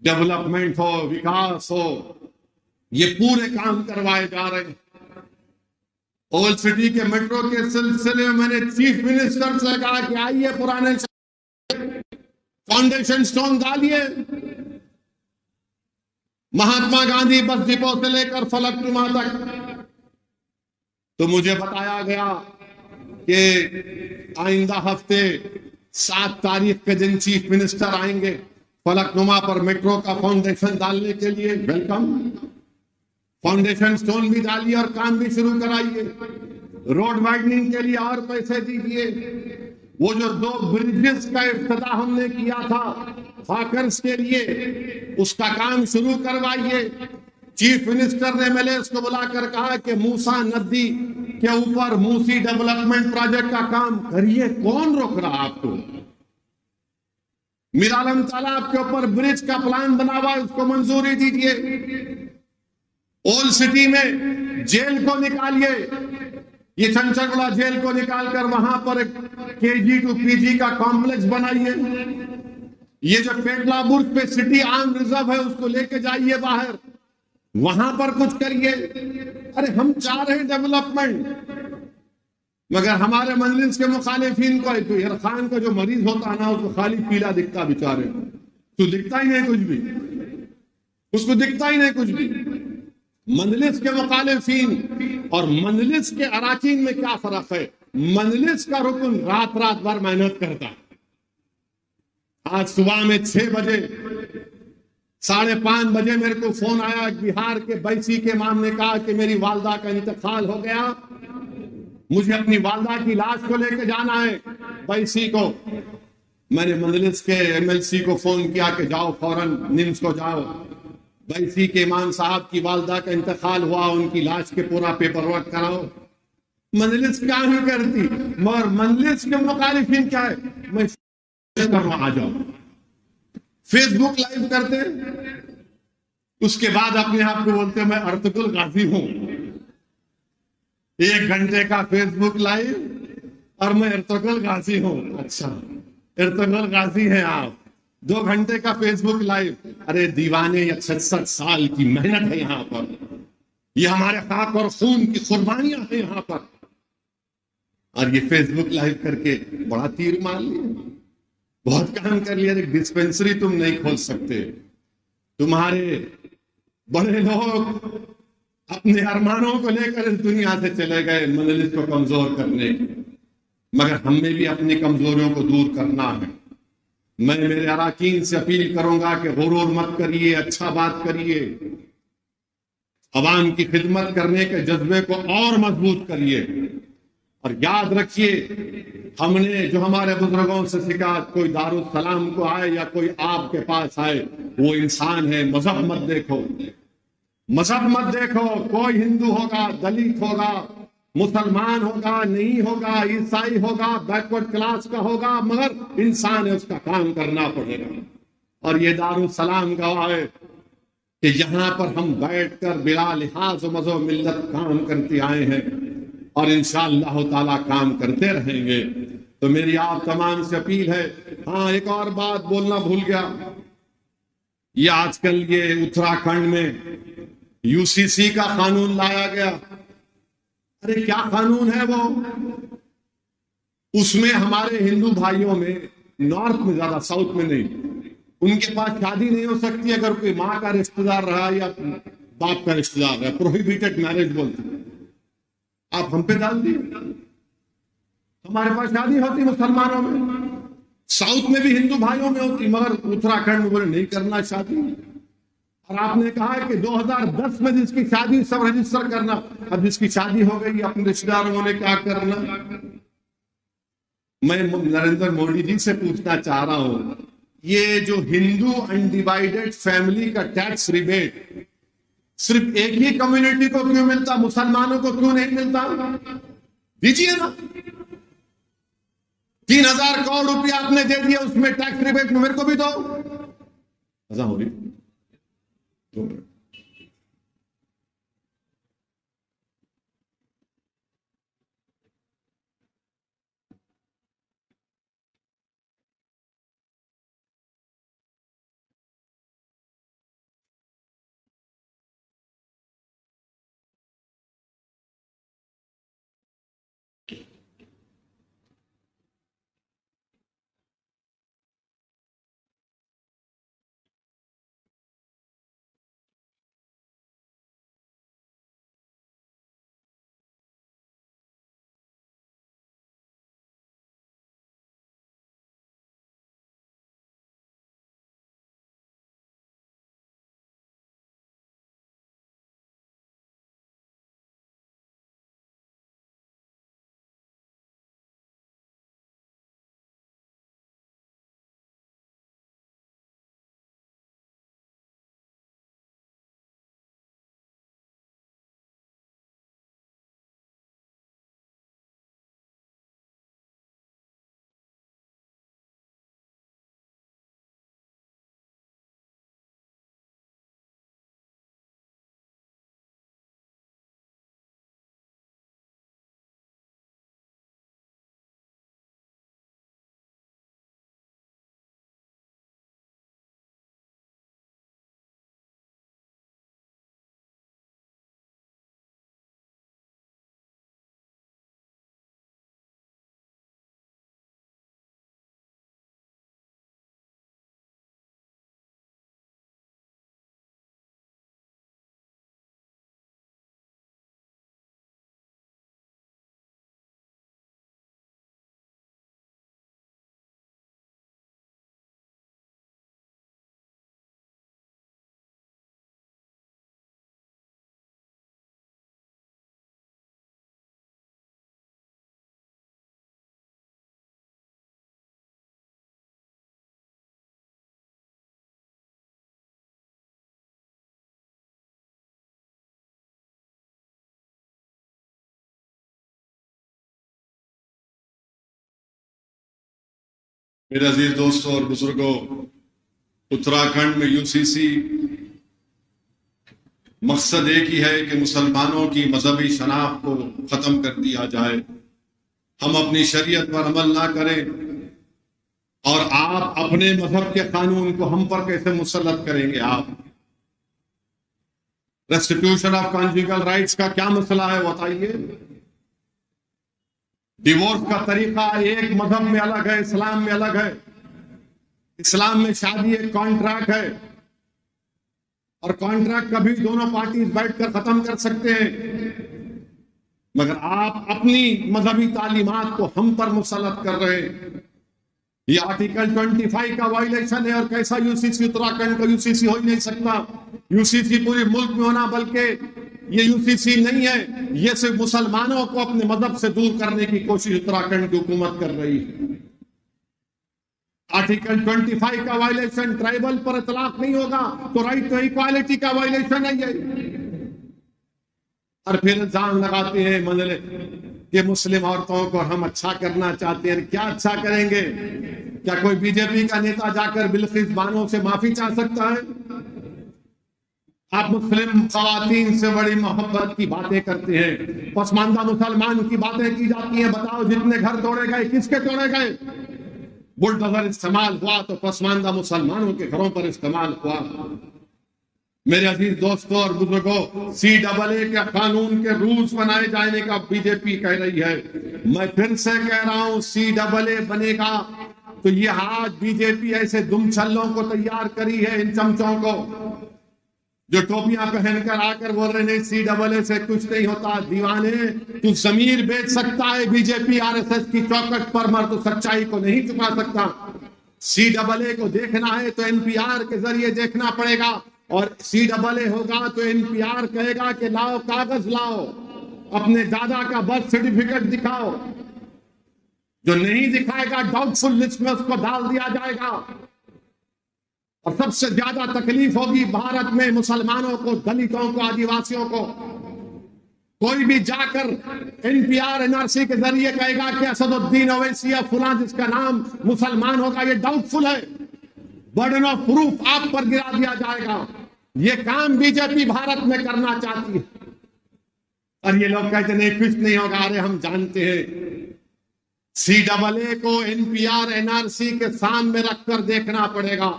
ڈیولپمنٹ ہو، وکاس ہو، یہ پورے کام کروائے جا رہے ہیں۔ اولڈ سٹی کے میٹرو کے سلسلے میں نے چیف منسٹر سے کہا کہ آئیے پرانے فاؤنڈیشن سٹون ڈالیے، مہاتما گاندھی بس ڈپو سے لے کر فلک نما تک۔ تو مجھے بتایا گیا کہ آئندہ ہفتے 7 تاریخ کے دن چیف منسٹر آئیں گے فلک نما پر میٹرو کا فاؤنڈیشن ڈالنے کے لیے۔ ویلکم، فاؤنڈیشن سٹون بھی ڈالیے اور کام بھی شروع کرائیے، روڈ وائڈننگ کے لیے اور پیسے دیجیے۔ وہ جو 2 برجز کا افتتاح ہم نے کیا تھا ہاکرز کے لیے، اس کا کام شروع کروائیے۔ چیف منسٹر نے ایم ایل ایز کو بلا کر کہا کہ موسیٰ ندی کے اوپر موسی ڈیولپمنٹ پروجیکٹ کا کام کریے، کون روک رہا آپ کو؟ میر عالم تالاب کے اوپر برج کا پلان بنا ہوا ہے، اس کو منظوری دیجیے۔ اولڈ سٹی میں جیل کو نکالیے، یہ چنچگڑا جیل کو نکال کر وہاں پر ایک KG to PG کا کمپلیکس بنائیے۔ یہ جو پیٹلا برج پہ سٹی عام ریزرو ہے، اس کو لے کے جائیے باہر، وہاں پر کچھ کریے۔ ارے ہم چاہ رہے ہیں ڈیولپمنٹ، مگر ہمارے مجلس کے مخالفین کو خان کا جو مریض ہوتا ہے نا، اس کو خالی پیلا دکھتا بیچارے، تو دکھتا ہی نہیں کچھ بھی، اس کو دکھتا ہی نہیں کچھ بھی۔ مجلس کے مخالفین اور مجلس کے اراکین میں کیا فرق ہے؟ مجلس کا رکن رات بھر محنت کرتا ہے۔ آج صبح میں 6 بجے 5:30 بجے میرے کو فون آیا، بہار کے بیسی کے امام نے کہا کہ میری والدہ کا انتقال ہو گیا، مجھے اپنی والدہ کی لاش کو لے کے جانا ہے بیسی کو۔ میں نے مجلس کے MLC کو فون کیا کہ جاؤ فوراً نمس کو جاؤ، بیسی کے امام صاحب کی والدہ کا انتقال ہوا، ان کی لاش کے پورا پیپر ورک کراؤ۔ مجلس کیا ہی کرتی، مگر مجلس کے مخالفین کیا ہے؟ میں آ جاؤ، فیس بک لائیو کرتے، اس کے بعد اپنے آپ کو بولتے میں ارطغرل غازی ہوں۔ 1 گھنٹے کا فیس بک لائیو اور میں ارطغرل غازی ہوں۔ اچھا ارطغرل غازی ہیں آپ، 2 گھنٹے کا فیس بک لائیو؟ ارے دیوانے، یا 66 سال کی محنت ہے یہاں پر، یہ ہمارے خاک اور خون کی قربانیاں ہیں یہاں پر، اور یہ فیس بک لائیو کر کے بڑا تیر مار لیا، بہت کام کر لیا۔ ایک ڈسپینسری تم نہیں کھول سکتے، تمہارے بڑے لوگ اپنے ارمانوں کو لے کر اس دنیا سے چلے گئے مجلس کو کمزور کرنے کے، مگر ہم میں بھی اپنی کمزوریوں کو دور کرنا ہے۔ میں میرے اراکین سے اپیل کروں گا کہ غرور مت کریے، اچھا بات کریے، عوام کی خدمت کرنے کے جذبے کو اور مضبوط کریے، اور یاد رکھیے ہم نے جو ہمارے بزرگوں سے سیکھا، کوئی دارالسلام کو آئے یا کوئی آپ کے پاس آئے، وہ انسان ہے، مذہب مت دیکھو، مذہب مت دیکھو، کوئی ہندو ہوگا، دلت ہوگا، مسلمان ہوگا، نہیں ہوگا، عیسائی ہوگا، بیکورڈ کلاس کا ہوگا، مگر انسان ہے، اس کا کام کرنا پڑے گا۔ اور یہ دارالسلام گواہ ہے کہ یہاں پر ہم بیٹھ کر بلا لحاظ و مذہب ملت کام کرتے آئے ہیں، اور انشاءاللہ تعالیٰ کام کرتے رہیں گے۔ تو میری آپ تمام سے اپیل ہے۔ ہاں ایک اور بات بولنا بھول گیا، یہ آج کل یہ اتراکھنڈ میں UCC کا قانون لایا گیا۔ ارے کیا قانون ہے وہ؟ اس میں ہمارے ہندو بھائیوں میں نارتھ میں زیادہ، ساؤتھ میں نہیں، ان کے پاس شادی نہیں ہو سکتی اگر کوئی ماں کا رشتہ دار رہا یا باپ کا رشتہ دار ہے، پروہیبیٹڈ میرج بولتے ہیں، آپ ہم پہ ڈال دیے۔ ہمارے پاس شادی ہوتی مسلمانوں میں، ساؤتھ میں بھی ہندو بھائیوں میں ہوتی، مگر اتراکھنڈ میں بولے نہیں کرنا شادی۔ اور آپ نے کہا ہے کہ 2010 میں جس کی شادی سب رجسٹر کرنا، اب جس کی شادی ہو گئی اپنے رشتہ داروں نے کیا کرنا؟ میں نریندر مودی جی سے پوچھنا چاہ رہا ہوں، یہ جو ہندو انڈیوائیڈڈ فیملی کا ٹیکس ریبیٹ صرف ایک ہی کمیونٹی کو کیوں ملتا، مسلمانوں کو کیوں نہیں ملتا؟ دیجیے نا، 3000 کروڑ روپیہ آپ نے دے دیا، اس میں ٹیکس ریبیٹ میں میرے کو بھی دو۔ ایسا ہو رہی میرے عزیز دوستوں اور بزرگوں، اتراکھنڈ میں UCC مقصد ایک ہی ہے کہ مسلمانوں کی مذہبی شناخت کو ختم کر دیا جائے، ہم اپنی شریعت پر عمل نہ کریں، اور آپ اپنے مذہب کے قانون کو ہم پر کیسے مسلط کریں گے؟ آپ ریسٹیٹیوشن آف کانجوگل رائٹس کا کیا مسئلہ ہے بتائیے؟ ڈیورس کا طریقہ ایک مذہب میں الگ ہے، اسلام میں الگ ہے۔ اسلام میں شادی ایک کانٹریکٹ ہے، اور کانٹریکٹ کبھی دونوں پارٹیز بیٹھ کر ختم کر سکتے ہیں، مگر آپ اپنی مذہبی تعلیمات کو ہم پر مسلط کر رہے ہیں۔ یہ آرٹیکل 25 کا وائلیشن ہے، اور کیسا UCC اتراکھنڈ کا UCC ہو ہی نہیں سکتا۔ UCC پورے ملک میں ہونا، بلکہ یہ UCC نہیں ہے، یہ صرف مسلمانوں کو اپنے مذہب سے دور کرنے کی کوشش اتراکھنڈ کی حکومت کر رہی ہے۔ آرٹیکل 25 کا وائلیشن ٹرائبل پر اطلاق نہیں ہوگا تو رائٹ ٹو ایکوالٹی کا وائلیشن ہے یہ۔ اور پھر الزام لگاتے ہیں کہ مسلم عورتوں کو ہم اچھا کرنا چاہتے ہیں۔ کیا اچھا کریں گے؟ کیا کوئی BJP کا نیتا جا کر بلقیس بانو سے معافی چاہ سکتا ہے؟ آپ مسلم خواتین سے بڑی محبت کی باتیں کرتے ہیں، پسماندہ مسلمان کی باتیں کی جاتی ہیں۔ بتاؤ جتنے گھر توڑے گئے کس کے توڑے گئے؟ بلڈوزر استعمال ہوا تو پسماندہ مسلمانوں کے گھروں پر استعمال ہوا۔ میرے عزیز دوستوں اور بزرگوں، CAA کے قانون کے رولز بنائے جانے کا BJP کہہ رہی ہے۔ میں پھر سے کہہ رہا ہوں، CAA بنے گا تو یہ آج BJP ایسے دم چھلوں کو تیار کری ہے، ان چمچوں کو جو ٹوپیاں پہن کر آ کر بول رہے نہیں CAA سے کچھ نہیں ہوتا، دیوانے تو ضمیر بیچ سکتا ہے بی جے پی RSS کی چوکٹ پر، مر تو سچائی کو نہیں چھپا سکتا۔ CAA کو دیکھنا ہے تو NPR کے ذریعے دیکھنا پڑے گا، اور CAA ہوگا تو NPR کہے گا کہ لاؤ کاغذ لاؤ، اپنے دادا کا برتھ سرٹیفکیٹ دکھاؤ، جو نہیں دکھائے گا ڈاؤٹ فل لسٹ میں اس کو ڈال دیا جائے گا۔ اور سب سے زیادہ تکلیف ہوگی بھارت میں مسلمانوں کو، دلتوں کو، آدیواسیوں کو۔ کوئی بھی جا کر NPR NRC کے ذریعے کہے گا کہ اسد الدین اویسی یا فلاں جس کا نام مسلمان ہوگا، یہ ڈاؤٹ فل ہے، برڈن آف پروف آپ پر گرا دیا جائے گا۔ یہ کام بی جے پی بھارت میں کرنا چاہتی ہے، اور یہ لوگ کہتے نہیں کچھ نہیں ہوگا۔ ارے ہم جانتے ہیں CAA کو NPR NRC کے سامنے رکھ کر دیکھنا پڑے گا۔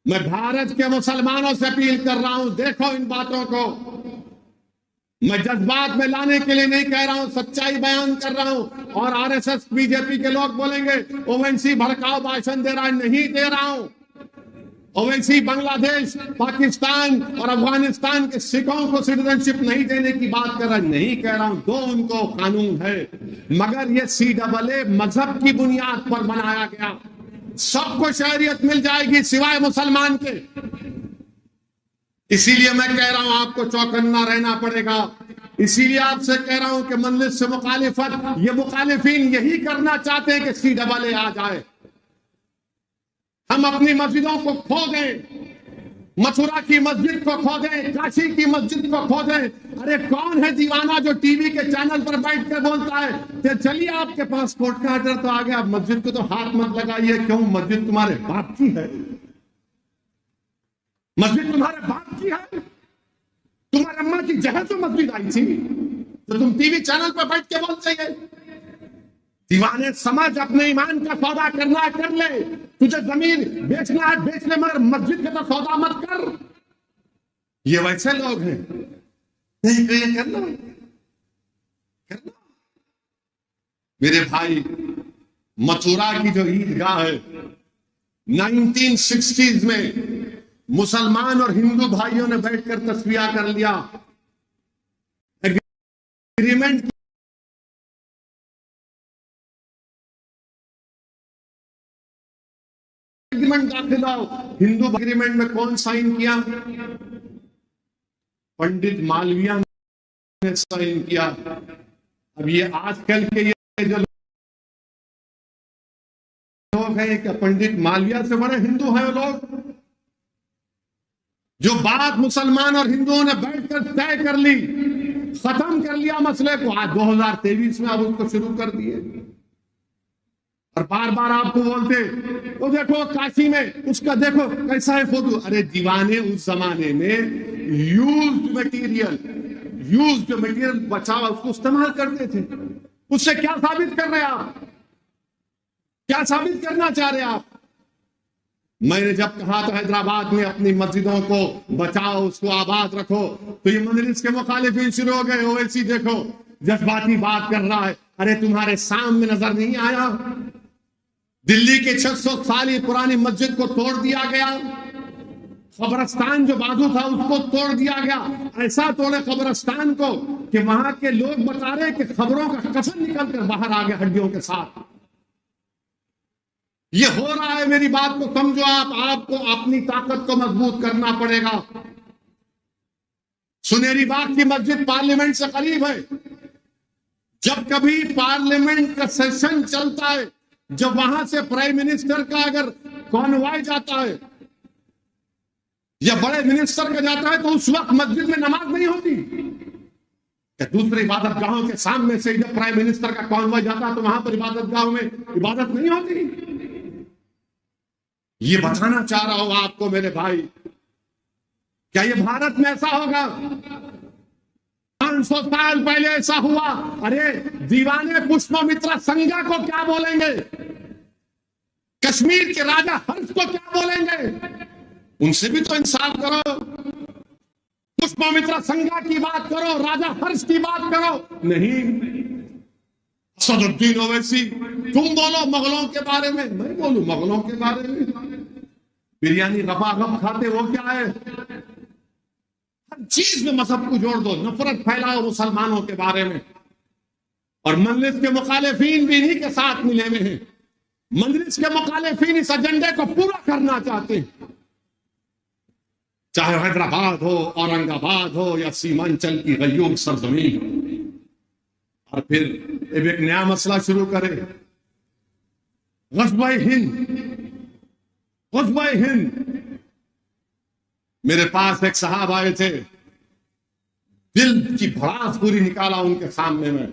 میں بھارت کے مسلمانوں سے اپیل کر رہا ہوں، دیکھو ان باتوں کو۔ میں جذبات میں لانے کے لیے نہیں کہہ رہا ہوں، سچائی بیان کر رہا ہوں۔ اور RSS بی جے پی کے لوگ بولیں گے اوینسی بھڑکاؤ بھاشن دے رہا ہے، نہیں دے رہا ہوں۔ اوینسی بنگلہ دیش، پاکستان اور افغانستان کے سکھوں کو سٹیزن شپ نہیں دینے کی بات کر رہا ہے، نہیں کہہ رہا ہوں، دو ان کو قانون ہے، مگر یہ CAA مذہب کی بنیاد پر بنایا گیا۔ سب کو شہریت مل جائے گی سوائے مسلمان کے۔ اسی لیے میں کہہ رہا ہوں آپ کو چوکنا رہنا پڑے گا۔ اسی لیے آپ سے کہہ رہا ہوں کہ مجلس سے مخالفت، یہ مخالفین یہی کرنا چاہتے ہیں کہ CAA آ جائے، ہم اپنی مسجدوں کو کھو دیں، متھرا کی مسجد کو کھو دیں، کاشی کی مسجد کو کھو دیں۔ ارے کون ہے دیوانہ جو ٹی وی کے چینل پر بیٹھ کر بولتا ہے کہ چلیے آپ کے پاسپورٹ کا آرڈر تو آ گیا، مسجد کو تو ہاتھ مت لگائیے۔ کیوں؟ مسجد تمہارے باپ کی ہے، مسجد تمہارے باپ کی ہے، تمہارے اماں کی جگہ تو مسجد آئی تھی، تو تم ٹی وی چینل پر بیٹھ کے بولتے ہیں۔ دیوانے سمجھ، اپنے ایمان کا سودا کرنا ہے کر لے، تجھے زمین بیچنا ہے بیچ لے، مگر مسجد کا تو سودا مت کر۔ یہ ویسے لوگ ہیں، نہیں کہ یہ کرنا کرنا۔ میرے بھائی، متھرا کی جو عیدگاہ ہے 1960s میں مسلمان اور ہندو بھائیوں نے بیٹھ کر تصفیہ کر لیا، ایگریمنٹ داخل ہو۔ ہندو ایگریمنٹ میں کون سائن کیا؟ پنڈت مالویہ نے سائن کیا۔ اب یہ آج کل کے یہ جو لوگ ہیں کہ پنڈت مالویہ سے بڑے ہندو ہیں وہ لوگ، جو بات مسلمان اور ہندوؤں نے بیٹھ کر طے کر لی، ختم کر لیا مسئلے کو، آج 2023 میں اب اس کو شروع کر دیے۔ اور بار بار آپ کو بولتے وہ دیکھو کاشی میں اس کا دیکھو کیسا ہے فوٹو۔ ارے دیوانے، اس زمانے میں یوزڈ مٹیریل بچا اس کو استعمال کرتے تھے۔ اس سے کیا ثابت کر رہے آپ؟ کیا ثابت کرنا چاہ رہے آپ؟ میں نے جب کہا تو حیدرآباد میں اپنی مسجدوں کو بچاؤ، اس کو آباد رکھو، تو یہ مجلس کے مخالفین شروع ہو گئے، اویسی دیکھو جذباتی بات کر رہا ہے۔ ارے تمہارے سامنے نظر نہیں آیا دلی کے 600 سال پرانی مسجد کو توڑ دیا گیا، قبرستان جو بازو تھا اس کو توڑ دیا گیا، ایسا توڑے قبرستان کو کہ وہاں کے لوگ بتا رہے کہ خبروں کا کفن نکل کر باہر آ گیا ہڈیوں کے ساتھ۔ یہ ہو رہا ہے، میری بات کو سمجھو آپ کو اپنی طاقت کو مضبوط کرنا پڑے گا۔ سنہری باغ کی مسجد پارلیمنٹ سے قریب ہے، جب کبھی پارلیمنٹ کا سیشن چلتا ہے، جب وہاں سے پرائم منسٹر کا اگر کانوائے جاتا ہے یا بڑے منسٹر کا جاتا ہے تو اس وقت مسجد میں نماز نہیں ہوتی کہ دوسری عبادت گاہوں کے سامنے سے جب پرائم منسٹر کا کانوائے جاتا ہے تو وہاں پر عبادت گاہوں میں عبادت نہیں ہوتی۔ یہ بتانا چاہ رہا ہوں آپ کو میرے بھائی، کیا یہ بھارت میں ایسا ہوگا؟ 500 سال پہلے ایسا ہوا۔ ارے دیوانے پشپا مترا سنگا کو کیا بولیں گے؟ کشمیر کے راجہ ہرش کو کیا بولیں گے؟ ان سے بھی تو انصاف کرو، پشپا مترا سنگا کی بات کرو، راجہ ہرش کی بات کرو۔ نہیں، اسد الدین اویسی تم بولو مغلوں کے بارے میں، میں بولوں مغلوں کے بارے میں۔ بریانی غفا غف کھاتے وہ کیا ہے؟ ہر چیز میں مذہب کو جوڑ دو، نفرت پھیلاؤ مسلمانوں کے بارے میں. اور مجلس کے مخالفین بھی انہی کے ساتھ ملے ہوئے ہیں. مجلس کے مخالفین اس ایجنڈے کو پورا کرنا چاہتے ہیں، چاہے حیدرآباد ہو، اورنگ آباد ہو، یا سیمانچل کی غیور سرزمین ہو. اور پھر ایک نیا مسئلہ شروع کرے، غزوہ ہند. غزوہ ہند، میرے پاس ایک صاحب آئے تھے، دل کی بھڑاس پوری نکالا ان کے سامنے میں.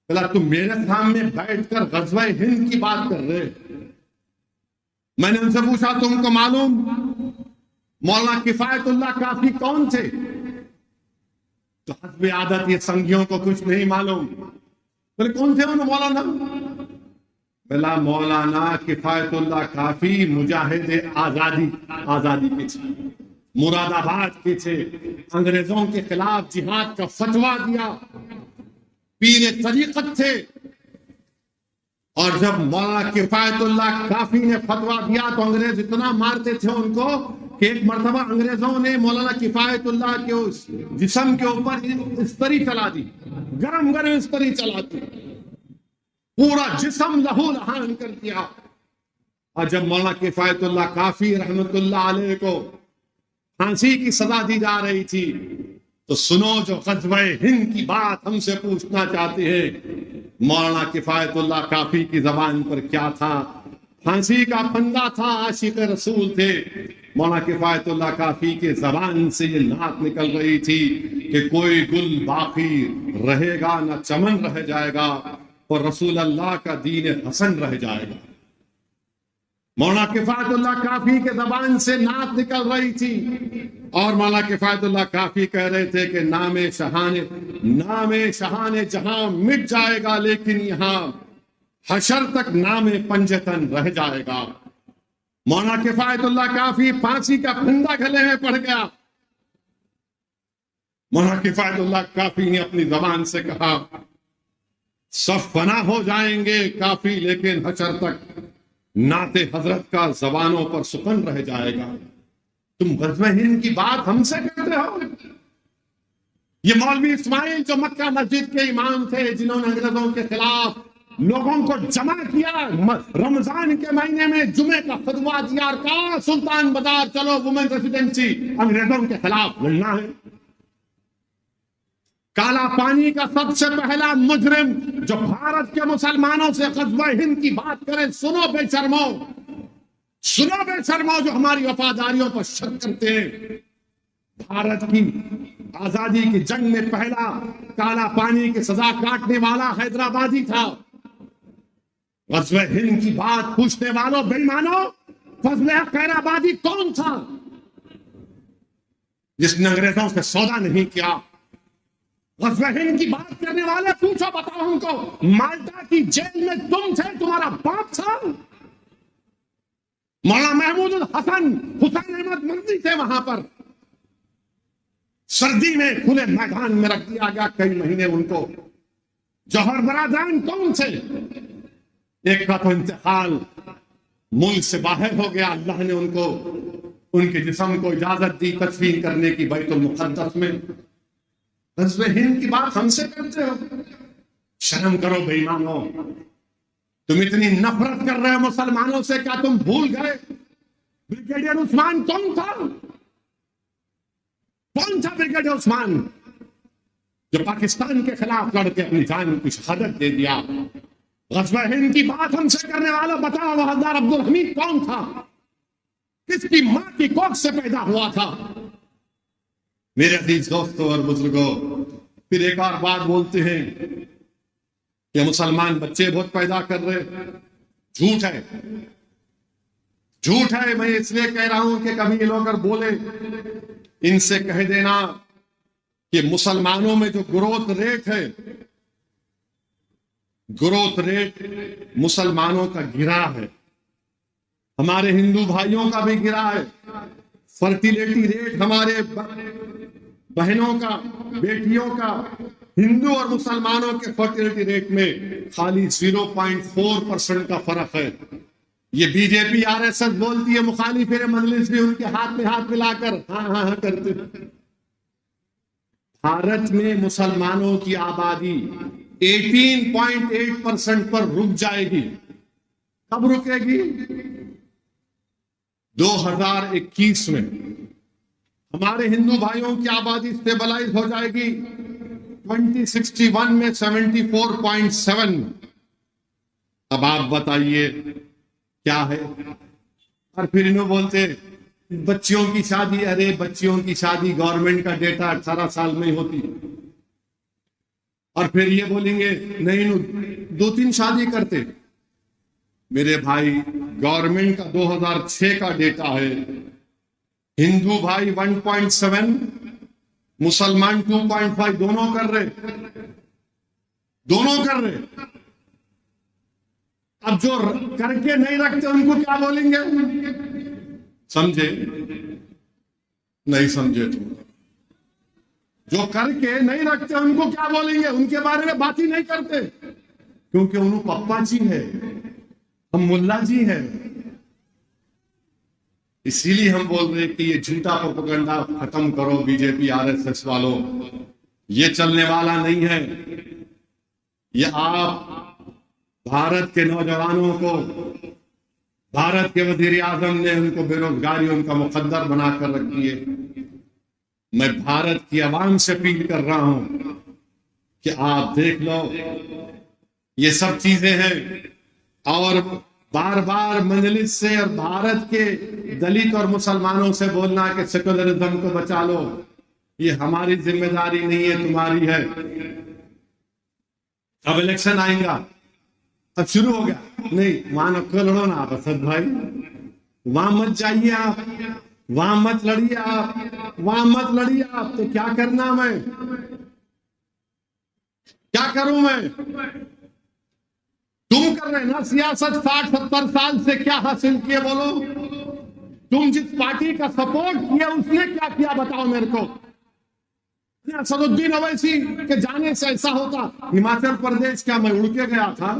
بولا تم میرے سامنے بیٹھ کر غزوہ ہند کی بات کر رہے. میں نے ان سے پوچھا تم کو معلوم مولانا کفایت اللہ کافی کون تھے؟ تو حسب عادت یہ سنگیوں کو کچھ نہیں معلوم. بولے کون تھے انہوں مولانا؟ بلا مولانا کفایت اللہ کافی مجاہد آزادی کے تھے، مراد آباد کے تھے، انگریزوں کے خلاف جہاد کا فتویٰ دیا، پیر طریقت تھے. اور جب مولانا کفایت اللہ کافی نے فتویٰ دیا تو انگریز اتنا مارتے تھے ان کو کہ ایک مرتبہ انگریزوں نے مولانا کفایت اللہ کے اس جسم کے اوپر استری چلا دی، گرم استری چلا دی، پورا جسم لہو لہان کر دیا. اور جب مولانا کفایت اللہ کافی رحمت اللہ علیہ کو پھانسی کی سزا دی جا رہی تھی تو سنو جو غزوہ ہند کی بات ہم سے پوچھنا چاہتے ہیں، مولانا کفایت اللہ کافی کی زبان پر کیا تھا؟ پھانسی کا پھندا تھا، عاشق رسول تھے. مولانا کفایت اللہ کافی کے زبان سے یہ نعت نکل رہی تھی کہ کوئی گل باقی رہے گا نہ چمن رہ جائے گا، اور رسول اللہ کا دین حسن رہ جائے گا. مولانا کفایت اللہ کافی کے زبان سے نعت نکل رہی تھی، اور مولانا کفایت اللہ کافی کہہ رہے تھے کہ نام شہان جہاں مٹ جائے گا، لیکن یہاں حشر تک نام پنجتن رہ جائے گا. مولانا کفایت اللہ کافی پھانسی کا پھندا گلے میں پڑ گیا. مولانا کفایت اللہ کافی نے اپنی زبان سے کہا سب فنا ہو جائیں گے کافی، لیکن حشر تک نعت حضرت کا زبانوں پر سکن رہ جائے گا. تم غزوہ ہند کی بات ہم سے کرتے ہو؟ یہ مولوی اسماعیل جو مکہ مسجد کے امام تھے، جنہوں نے انگریزوں کے خلاف لوگوں کو جمع کیا، رمضان کے مہینے میں جمعے کا فتویٰ دیا اور کہا سلطان بازار چلو وومن ریسیڈنسی انگریزوں کے خلاف لڑنا ہے. کالا پانی کا سب سے پہلا مجرم جو بھارت کے مسلمانوں سے غزوہ ہند کی بات کرے، سنو بے شرمو جو ہماری وفاداریوں پر شک کرتے ہیں. بھارت کی آزادی کی جنگ میں پہلا کالا پانی کی سزا کاٹنے والا حیدرآبادی تھا. غزوہ ہند کی بات پوچھنے والوں بے ایمانو، فضل خیر آبادی کون تھا جس نے انگریزوں سے سودا نہیں کیا؟ غزوہ ہند کی بات کرنے والے پوچھو، بتاؤ ہم کو، مالٹا کی جیل میں تم تھے، تمہارا باپ تھا؟ مولانا محمود الحسن حسین احمد مرضی تھے وہاں پر. سردی میں کھلے میدان میں رکھ دیا گیا کئی مہینے ان کو. جوہر برادران کون تھے؟ ایک کا تو انتقال ملک سے باہر ہو گیا، اللہ نے ان کو ان کے جسم کو اجازت دی تدفین کرنے کی بیت المقدس میں. غزوہ ہند کی بات ہم سے کرتے ہو؟ شرم کرو بے ایمانو. تم اتنی نفرت کر رہے ہو مسلمانوں سے، کیا تم بھول گئے بریگیڈیئر عثمان کون تھا؟ کون تھا بریگیڈیئر عثمان جو پاکستان کے خلاف لڑ کے اپنی جان کی شہادت دے دیا؟ غزوہ ہند کی بات ہم سے کرنے والا بتاؤ، وحدار عبدالحمید کون تھا؟ کس کی ماں کی کوکھ سے پیدا ہوا تھا؟ میرے عزیز دوستوں اور بزرگوں، پھر ایک اور بات بولتے ہیں کہ مسلمان بچے بہت پیدا کر رہے. جھوٹ ہے. میں اس لیے کہہ رہا ہوں کہ کبھی یہ لوگ اگر بولے، ان سے کہہ دینا کہ مسلمانوں میں جو گروتھ ریٹ مسلمانوں کا گرا ہے، ہمارے ہندو بھائیوں کا بھی گرا ہے. فرٹیلیٹی ریٹ ہمارے بہنوں کا، بیٹیوں کا، ہندو اور مسلمانوں کے فرٹیلیٹی ریٹ میں خالی 0.4% کا فرق ہے. یہ B J P R S S بولتی ہے، مخالف مجلس بھی ان کے ہاتھ میں ہاتھ ملا کر ہاں کرتے. بھارت میں مسلمانوں کی آبادی 18.8% پر رک جائے گی. کب رکے گی؟ 2021 میں. ہمارے ہندو بھائیوں کی آبادی سٹیبلائز ہو جائے گی 2061 میں 74.7. اب آپ بتائیے کیا ہے. اور پھر انہوں بولتے بچیوں کی شادی. ارے بچیوں کی شادی گورنمنٹ کا ڈیٹا 18 سال میں ہی ہوتی. اور پھر یہ بولیں گے نہیں 2-3 شادی کرتے. میرے بھائی گورنمنٹ کا 2006 کا ڈیٹا ہے. ہندو بھائی 1.7, مسلمان 2.5, دونوں کر رہے. اب جو کر کے نہیں رکھتے ان کو کیا بولیں گے؟ سمجھے نہیں سمجھے؟ تم جو کر کے نہیں رکھتے ان کو کیا بولیں گے؟ ان کے بارے میں بات ہی نہیں کرتے کیونکہ انہوں پپا جی ہے, ہم ملا جی ہیں. اسی لیے ہم بول رہے کہ یہ جھوٹا پروپیگنڈا ختم کرو. B J P R S S والوں, یہ چلنے والا نہیں ہے. یہ آپ بھارت کے نوجوانوں کو, بھارت کے وزیر اعظم نے ان کو بے روزگاری ان کا مقدر بنا کر رکھ دیے. میں بھارت کی عوام سے اپیل کر رہا ہوں کہ آپ دیکھ لو یہ سب چیزیں ہیں. اور بار بار مجلس سے اور بھارت کے دلت اور مسلمانوں سے بولنا کہ سیکولرزم کو بچا لو, یہ ہماری ذمہ داری نہیں ہے, تمہاری ہے. اب الیکشن آئیں گا, اب شروع ہو گیا. نہیں وہاں نکل لڑو نا آپ اسد بھائی, وہاں مت جائیے آپ, وہاں مت لڑیے آپ, وہاں مت لڑیے آپ. تو کیا کرنا, میں کیا کروں؟ میں تم کر رہے نا سیاست 60-70 سال سے, کیا حاصل کیے بولو؟ تم جس پارٹی کا سپورٹ کیا اس نے کیا کیا بتاؤ میرے کو. اسد الدین اویسی کے جانے سے ایسا ہوتا. ہماچل پردیش کیا میں اڑ کے گیا تھا؟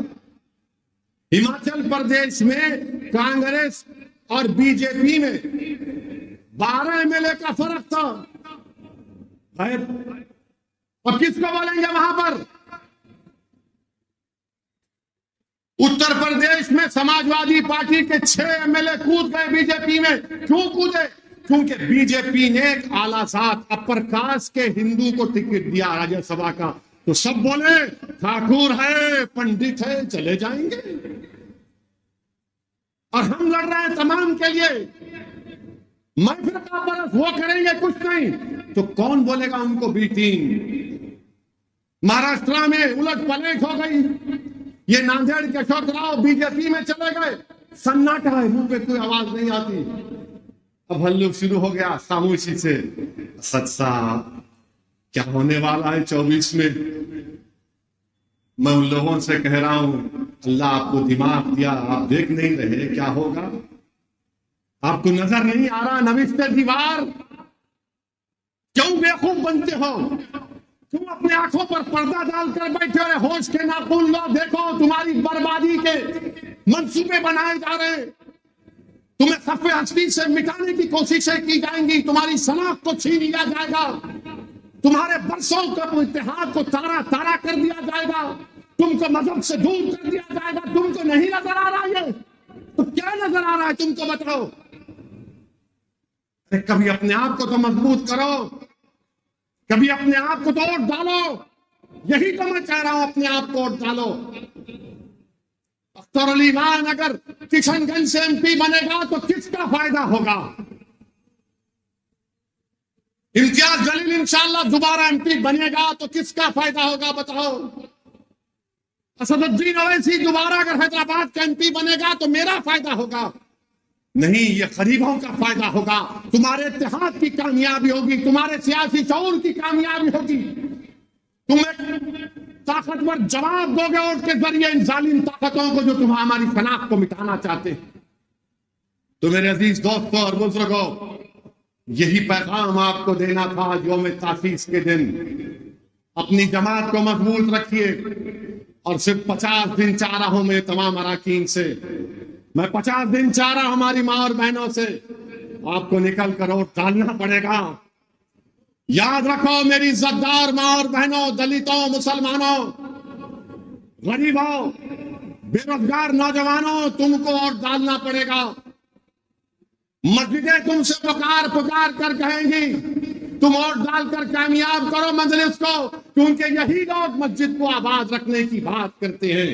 ہماچل پردیش میں کانگریس اور بی جے پی میں 12 MLA کا فرق تھا. اور کس کو بولیں گے وہاں پر؟ اتر پردیش میں سماجوادی پارٹی کے 6 MLA کود گئے بی جے پی میں. کیوں کودے؟ کیونکہ بی جے پی نے ایک اعلیٰ ذات اپر کاسٹ کے ہندو کو ٹکٹ دیا راجیہ سبھا کا. تو سب بولے ٹھاکر ہے, پنڈت ہے, چلے جائیں گے. اور ہم لڑ رہے ہیں تمام کے لیے. میں پھر کا برس وہ کریں گے کچھ نہیں تو کون بولے گا ان کو بی ٹیم؟ مہاراشٹر میں الٹ پلٹ ہو گئی. یہ ناندیڑ کے اشوک راؤ بی جے پی میں چلے گئے. سناٹا ہے, منہ پہ کوئی آواز نہیں آتی. اب ہلو شروع ہو گیا خاموشی سے. اسد صاحب کیا ہونے والا ہے 24 میں؟ میں ان لوگوں سے کہہ رہا ہوں اللہ آپ کو دماغ دیا, آپ دیکھ نہیں رہے کیا ہوگا؟ آپ کو نظر نہیں آ رہا نوشتے دیوار؟ کیوں بیوقوف بنتے ہو؟ تم اپنے آنکھوں پر پردہ ڈال کر بیٹھے ہوئے ہوش کے ناخن لو. دیکھو تمہاری بربادی کے منصوبے بنائے جا رہے ہیں. تمہیں صف ہستی سے مٹانے کی کوششیں کی جائیں گی. تمہاری شناخت کو چھین لیا جائے گا. تمہارے برسوں کا اتحاد کو تارا تارا کر دیا جائے گا. تم کو مذہب سے دور کر دیا جائے گا. تم کو نہیں نظر آ رہا ہے؟ تو کیا نظر آ رہا ہے تم کو بتاؤ؟ کبھی اپنے آپ کو تو مضبوط کرو, کبھی اپنے آپ کو تو ووٹ ڈالو. یہی تو میں کہہ رہا ہوں, اپنے آپ کو ووٹ ڈالو. اختر علی خان اگر کشن گنج سے MP بنے گا تو کس کا فائدہ ہوگا؟ امتیاز جلیل انشاءاللہ دوبارہ MP بنے گا تو کس کا فائدہ ہوگا بتاؤ؟ اسد الدین اویسی دوبارہ اگر حیدرآباد کا MP بنے گا تو میرا فائدہ ہوگا؟ نہیں, یہ غریبوں کا فائدہ ہوگا. تمہارے اتحاد کی کامیابی ہوگی, تمہارے سیاسی شعور کی کامیابی ہوگی. تم ایک طاقتور جواب دو گے ووٹ کے ذریعے ان ظالم طاقتوں کو جو ہماری شناخت کو مٹانا چاہتے ہیں. تو میرے عزیز دوستوں اور بزرگوں, یہی پیغام آپ کو دینا تھا یوم تاسیس کے دن. اپنی جماعت کو مضبوط رکھیے اور صرف 50 دن چاہ رہا ہوں میں تمام اراکین سے, میں 50 دن چاہ رہا ہوں ہماری ماں اور بہنوں سے. آپ کو نکل کر ووٹ ڈالنا پڑے گا. یاد رکھو میری عزتدار ماں اور بہنوں، دلتوں، مسلمانوں، غریبوں، بے روزگار نوجوانوں، تم کو اور ڈالنا پڑے گا۔ مسجدیں تم سے پکار پکار کر کہیں گی تم ووٹ ڈال کر کامیاب کرو مجلس کو، کیونکہ یہی لوگ مسجد کو آباد رکھنے کی بات کرتے ہیں،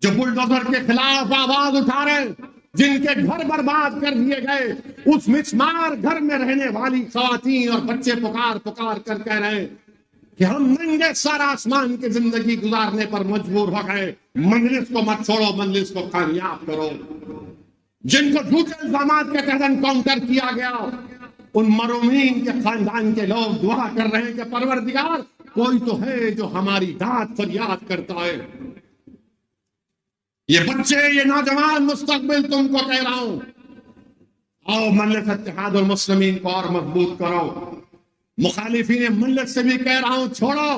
جو بلڈوزر کے خلاف آواز اٹھا رہے ہیں، جن کے گھر برباد کر دیے گئے، اس مسمار گھر میں رہنے والی خواتین اور بچے پکار پکار کر کہہ رہے ہیں کہ ہم ننگے سر آسمان کی زندگی گزارنے پر مجبور ہو گئے، مجلس کو مت چھوڑو، مجلس کو کامیاب کرو۔ جن کو جھوٹے الزامات کے تحت انکاؤنٹر کیا گیا، ان مرحومین کے خاندان کے لوگ دعا کر رہے ہیں کہ پروردگار کوئی تو ہے جو ہماری داد فریاد کرتا ہے۔ یہ بچے، یہ نوجوان مستقبل تم کو کہہ رہا ہوں، آؤ مجلس اتحاد المسلمین کو اور مضبوط کرو۔ مخالفین ملت سے بھی کہہ رہا ہوں، چھوڑو،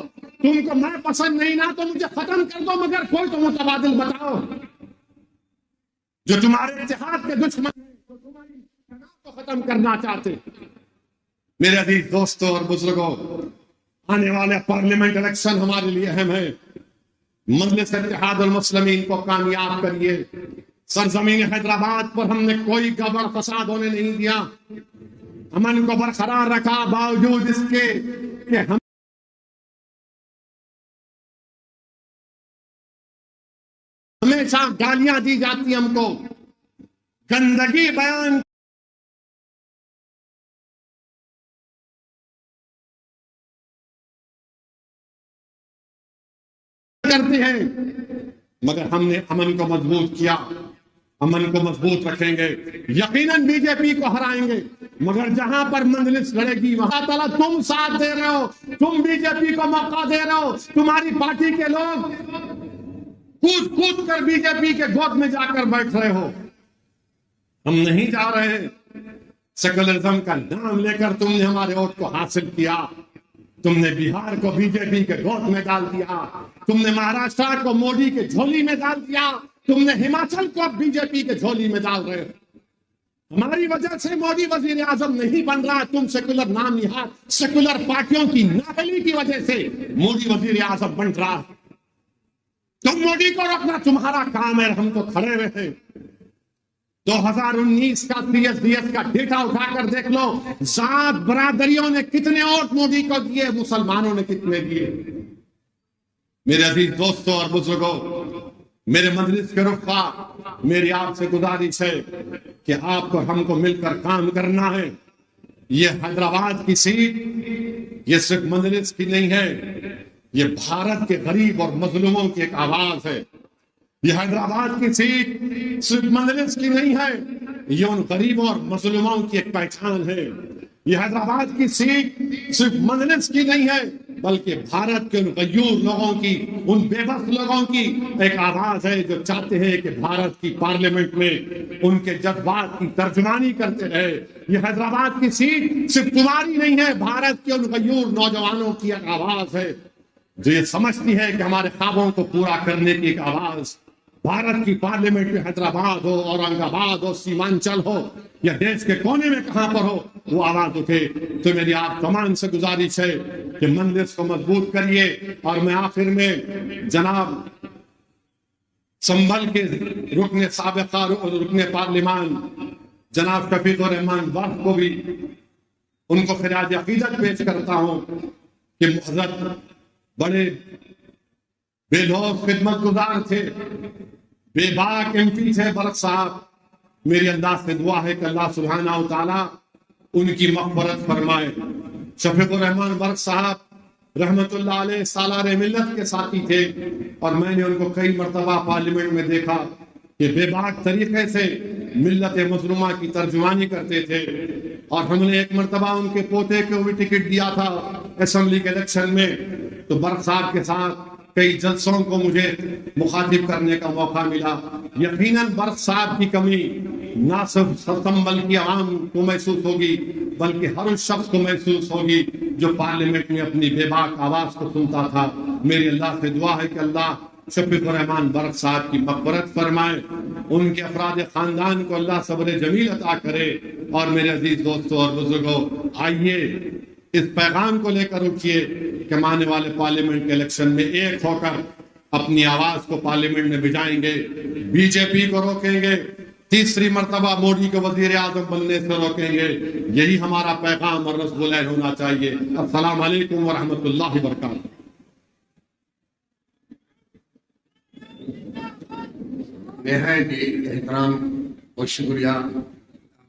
تم کو میں پسند نہیں نا تو مجھے ختم کر دو، مگر کوئی تو متبادل بتاؤ۔ جو تمہارے اتحاد کے دشمن ہیں، جو تمہاری جماعت کو ختم کرنا چاہتے۔ میرے عزیز دوستوں اور بزرگوں، آنے والے پارلیمنٹ الیکشن ہمارے لیے اہم ہے۔ مجلس اتحاد المسلمین کو کامیاب کریے۔ سرزمین حیدرآباد پر ہم نے کوئی گڑبڑ فساد ہونے نہیں دیا، امن کو برقرار رکھا، باوجود اس کے کہ ہم ہمیشہ گالیاں دی جاتی، ہم کو گندگی بیان کرتے ہیں، مگر ہم نے امن کو مضبوط کیا، امن کو مضبوط رکھیں گے، یقیناً بی جے پی کو ہرائیں گے، مگر جہاں پر مجلس لڑے گی وہاں تعالیٰ تم ساتھ دے رہے ہو، تم بی جے پی کو موقع دے رہے ہو، تمہاری پارٹی کے لوگ کود کود کر بی جے پی کے گود میں جا کر بیٹھ رہے ہو۔ ہم نہیں جا رہے ہیں، سیکولرزم کا نام لے کر تم نے ہمارے ووٹ کو حاصل کیا، تم نے بہار کو بی جے پی کے گود میں ڈال دیا، تم نے مہاراشٹر کو مودی کے جھولی میں ڈال دیا، تم نے ہماچل کو اب بی جے پی کے جھولی میں ڈال رہے ہو۔ ہماری وجہ سے مودی وزیر اعظم نہیں بن رہا، تم سیکولر نام نہاد سیکولر پارٹیوں کی نااہلی کی وجہ سے مودی وزیر اعظم بن رہا۔ تم مودی کو روکنا تمہارا کام ہے، ہم تو کھڑے ہوئے ہیں۔ 2019 کا CSDS کا ڈیٹا اٹھا کر دیکھ لو، ذات برادریوں نے کتنے ووٹ مودی کو دیے، مسلمانوں نے کتنے دیے۔ میرے عزیز دوستوں اور بزرگوں، میرے مجلس کے رفقا، میری آپ سے گزارش ہے کہ آپ کو ہم کو مل کر کام کرنا ہے۔ یہ حیدرآباد کی سیٹ یہ صرف مجلس کی نہیں ہے، یہ بھارت کے غریب اور مظلوموں کی ایک آواز ہے۔ یہ حیدرآباد کی سیٹ صرف مجلس کی نہیں ہے، یہ ان غریبوں اور مظلوموں کی ایک پہچان ہے۔ یہ حیدرآباد کی سیٹ صرف مجلس کی نہیں ہے، بلکہ بھارت کے ان غیور لوگوں کی، ان بے بس لوگوں کی ایک آواز ہے جو چاہتے ہیں کہ بھارت کی پارلیمنٹ میں ان کے جذبات کی ترجمانی کرتے رہے۔ یہ حیدرآباد کی سیٹ صرف تمہاری نہیں ہے، بھارت کے ان غیور نوجوانوں کی ایک آواز ہے جو یہ سمجھتی ہے کہ ہمارے خوابوں کو پورا کرنے کی ایک آواز بھارت کی پارلیمنٹ میں، حیدرآباد ہو، اورنگ آباد ہو، سیمانچل ہو یا دیش کے کونے میں کہاں پر ہو، وہ آواز اٹھے۔ تو میری آپ تمام سے گزارش ہے کہ مجلس کو مضبوط کریے۔ اور میں آخر میں جناب سنبھل کے رکن سابقہ رکن پارلیمان جناب شفیق الرحمان وقت کو بھی ان کو خراج عقیدت پیش کرتا ہوں کہ حضرت بڑے بے لوث خدمت گزار تھے، بے باک MP تھے برق صاحب۔ میری انداز سے دعا ہے کہ اللہ سبحانہ و تعالیٰ ان کی مغفرت فرمائے۔ شفیق الرحمان برق صاحب رحمت اللہ علیہ سالار ملت کے ساتھی تھے، اور میں نے ان کو کئی مرتبہ پارلیمنٹ میں دیکھا کہ بے باک طریقے سے ملت مظلومہ کی ترجمانی کرتے تھے۔ اور ہم نے ایک مرتبہ ان کے پوتے کو بھی ٹکٹ دیا تھا اسمبلی کے الیکشن میں، تو برق صاحب کے ساتھ کئی جلسوں کو مجھے مخاطب کرنے کا موقع ملا۔ یقیناً برق صاحب کی کمی نہ صرف سنبھل کی عوام کو محسوس ہوگی، بلکہ ہر اس شخص کو محسوس ہوگی جو پارلیمنٹ میں اپنی بے باک آواز کو سنتا تھا۔ میری اللہ سے دعا ہے کہ اللہ شفیق الرحمان برق صاحب کی مغفرت فرمائے، ان کے افراد خاندان کو اللہ صبر جمیل عطا کرے۔ اور میرے عزیز دوستوں اور بزرگوں، آئیے اس پیغام کو لے کر اٹھیے کہ ہم آنے والے پارلیمنٹ کے الیکشن میں ایک ہو کر اپنی آواز کو پارلیمنٹ میں بھجائیں گے، بی جے پی کو روکیں گے، تیسری مرتبہ مودی کو وزیر اعظم بننے سے روکیں گے۔ یہی ہمارا پیغام اور رسول ہونا چاہیے۔ السلام علیکم ورحمۃ اللہ وبرکاتہ۔ نہایت احترام اور شکریہ،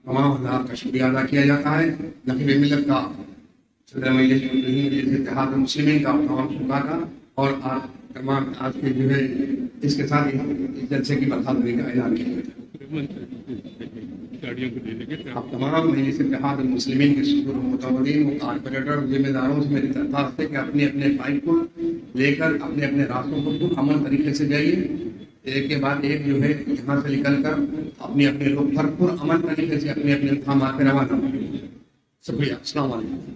تمام حضرات کا شکریہ ادا کیا جاتا ہے۔ نقیب ملت کا صدر مجلس اتحاد المسلمین کا، تمام شرکا کا، اور تمام آج کے جو ہے اس کے ساتھ اس جلسے کی برخاستگی کا اعلان کیا گیا۔ اب تمام مجلس اتحاد المسلمین کے صدور و متعودین و کارپوریٹر ذمہ داروں سے میری درخواست ہے کہ اپنے اپنے بائک کو لے کر اپنے اپنے راستوں پر امن طریقے سے جائیے۔ ایک کے بعد ایک جو ہے یہاں سے نکل کر اپنے اپنے لوگ بھرپور امن طریقے سے اپنے اپنے مقامات پہ روانہ ہوں۔ شکریہ، السلام علیکم۔